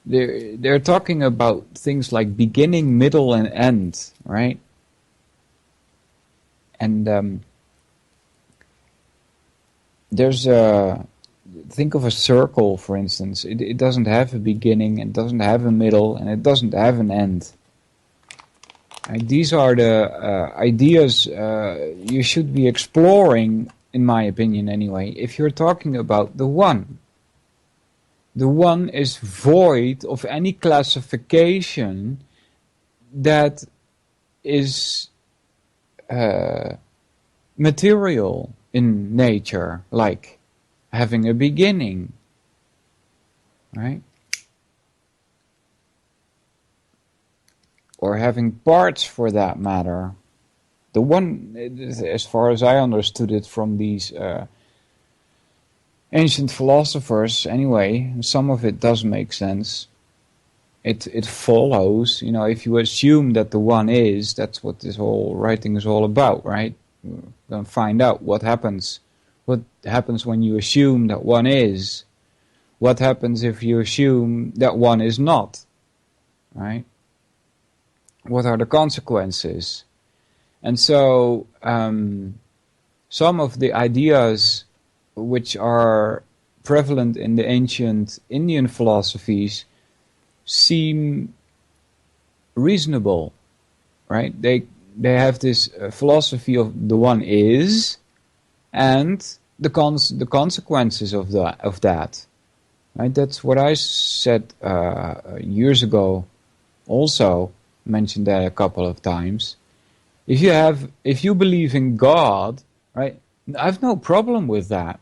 they're talking about things like beginning, middle, and end, right? And there's think of a circle, for instance. It doesn't have a beginning, it doesn't have a middle, and it doesn't have an end. Right? These are the ideas you should be exploring, in my opinion anyway, if you're talking about the one. The one is void of any classification that is material in nature, like having a beginning, right? Or having parts, for that matter. The one, as far as I understood it from these ancient philosophers, anyway, some of it does make sense. It follows, you know, if you assume that the one is, that's what this whole writing is all about, right? We're going to find out what happens. What happens when you assume that one is? What happens if you assume that one is not? Right? What are the consequences? And so, some of the ideas which are prevalent in the ancient Indian philosophies seem reasonable, right? They have this philosophy of the one is, and the consequences of that, right? That's what I said years ago. Also mentioned that a couple of times. If you believe in God, right? I have no problem with that,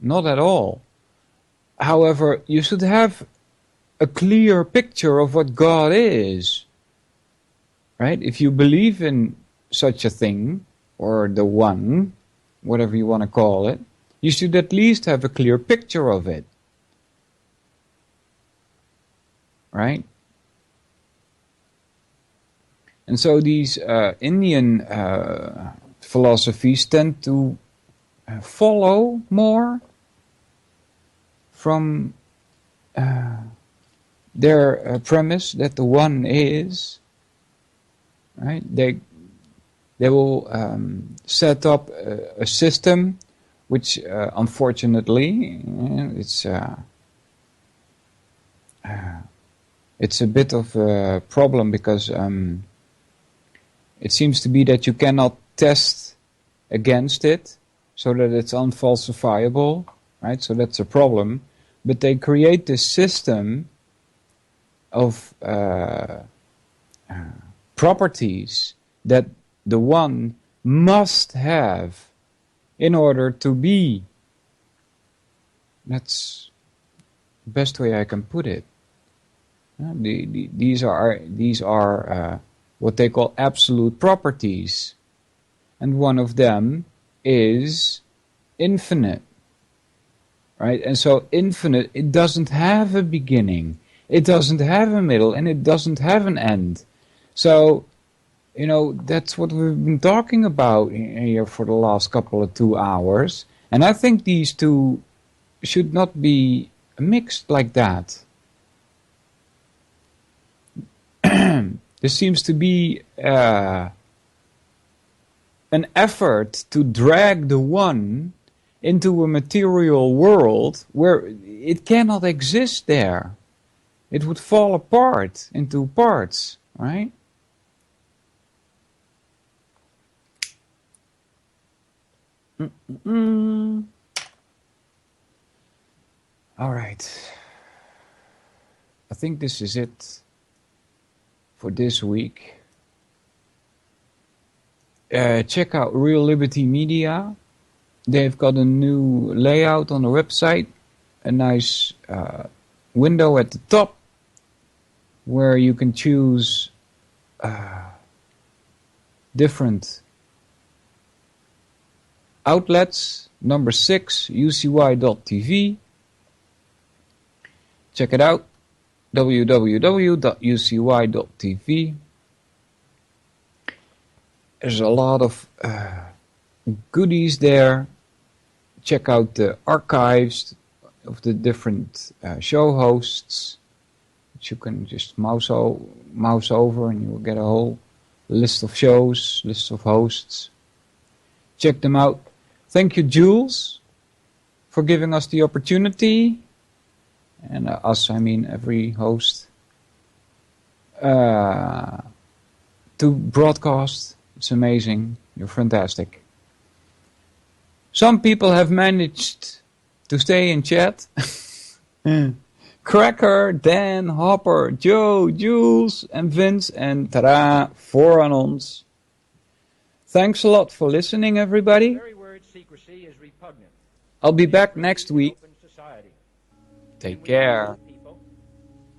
not at all. However, you should have a clear picture of what God is, right? If you believe in such a thing, or the one, whatever you want to call it, you should at least have a clear picture of it. Right? And so these Indian philosophies tend to follow more from their premise that the one is, right? They will set up a system which, unfortunately, it's a bit of a problem because it seems to be that you cannot test against it so that it's unfalsifiable, right? So that's a problem. But they create this system of properties that the one must have in order to be. That's the best way I can put it. These are what they call absolute properties, and one of them is infinite, right? And so infinite, it doesn't have a beginning, it doesn't have a middle, and it doesn't have an end. So, that's what we've been talking about here for the last couple of 2 hours, and I think these two should not be mixed like that. There seems to be an effort to drag the one into a material world where it cannot exist there. It would fall apart into parts, right? All right. I think this is it for this week. Check out Real Liberty Media. They've got a new layout on the website, a nice window at the top where you can choose different outlets. Number 6, ucy.tv. Check it out. www.ucy.tv. There's a lot of goodies there. Check out the archives of the different show hosts, which you can just mouse over and you will get a whole list of shows, list of hosts. Check them out. Thank you, Jules, for giving us the opportunity. And us, I mean every host, to broadcast. It's amazing. You're fantastic. Some people have managed to stay in chat. Cracker, Dan, Hopper, Joe, Jules, and Vince, and tada, 4 Anons. Thanks a lot for listening, everybody. The very word secrecy is repugnant. I'll be back next week. Open society. Take care. People,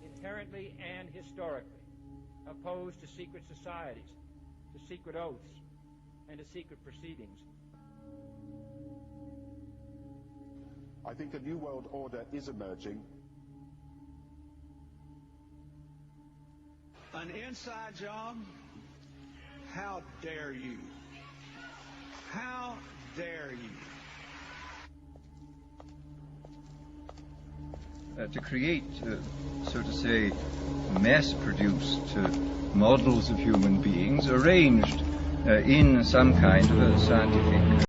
inherently and historically, opposed to secret societies, to secret oaths, and to secret proceedings. I think a new world order is emerging. An inside job? How dare you? How dare you? To create, so to say, mass-produced models of human beings arranged in some kind of a scientific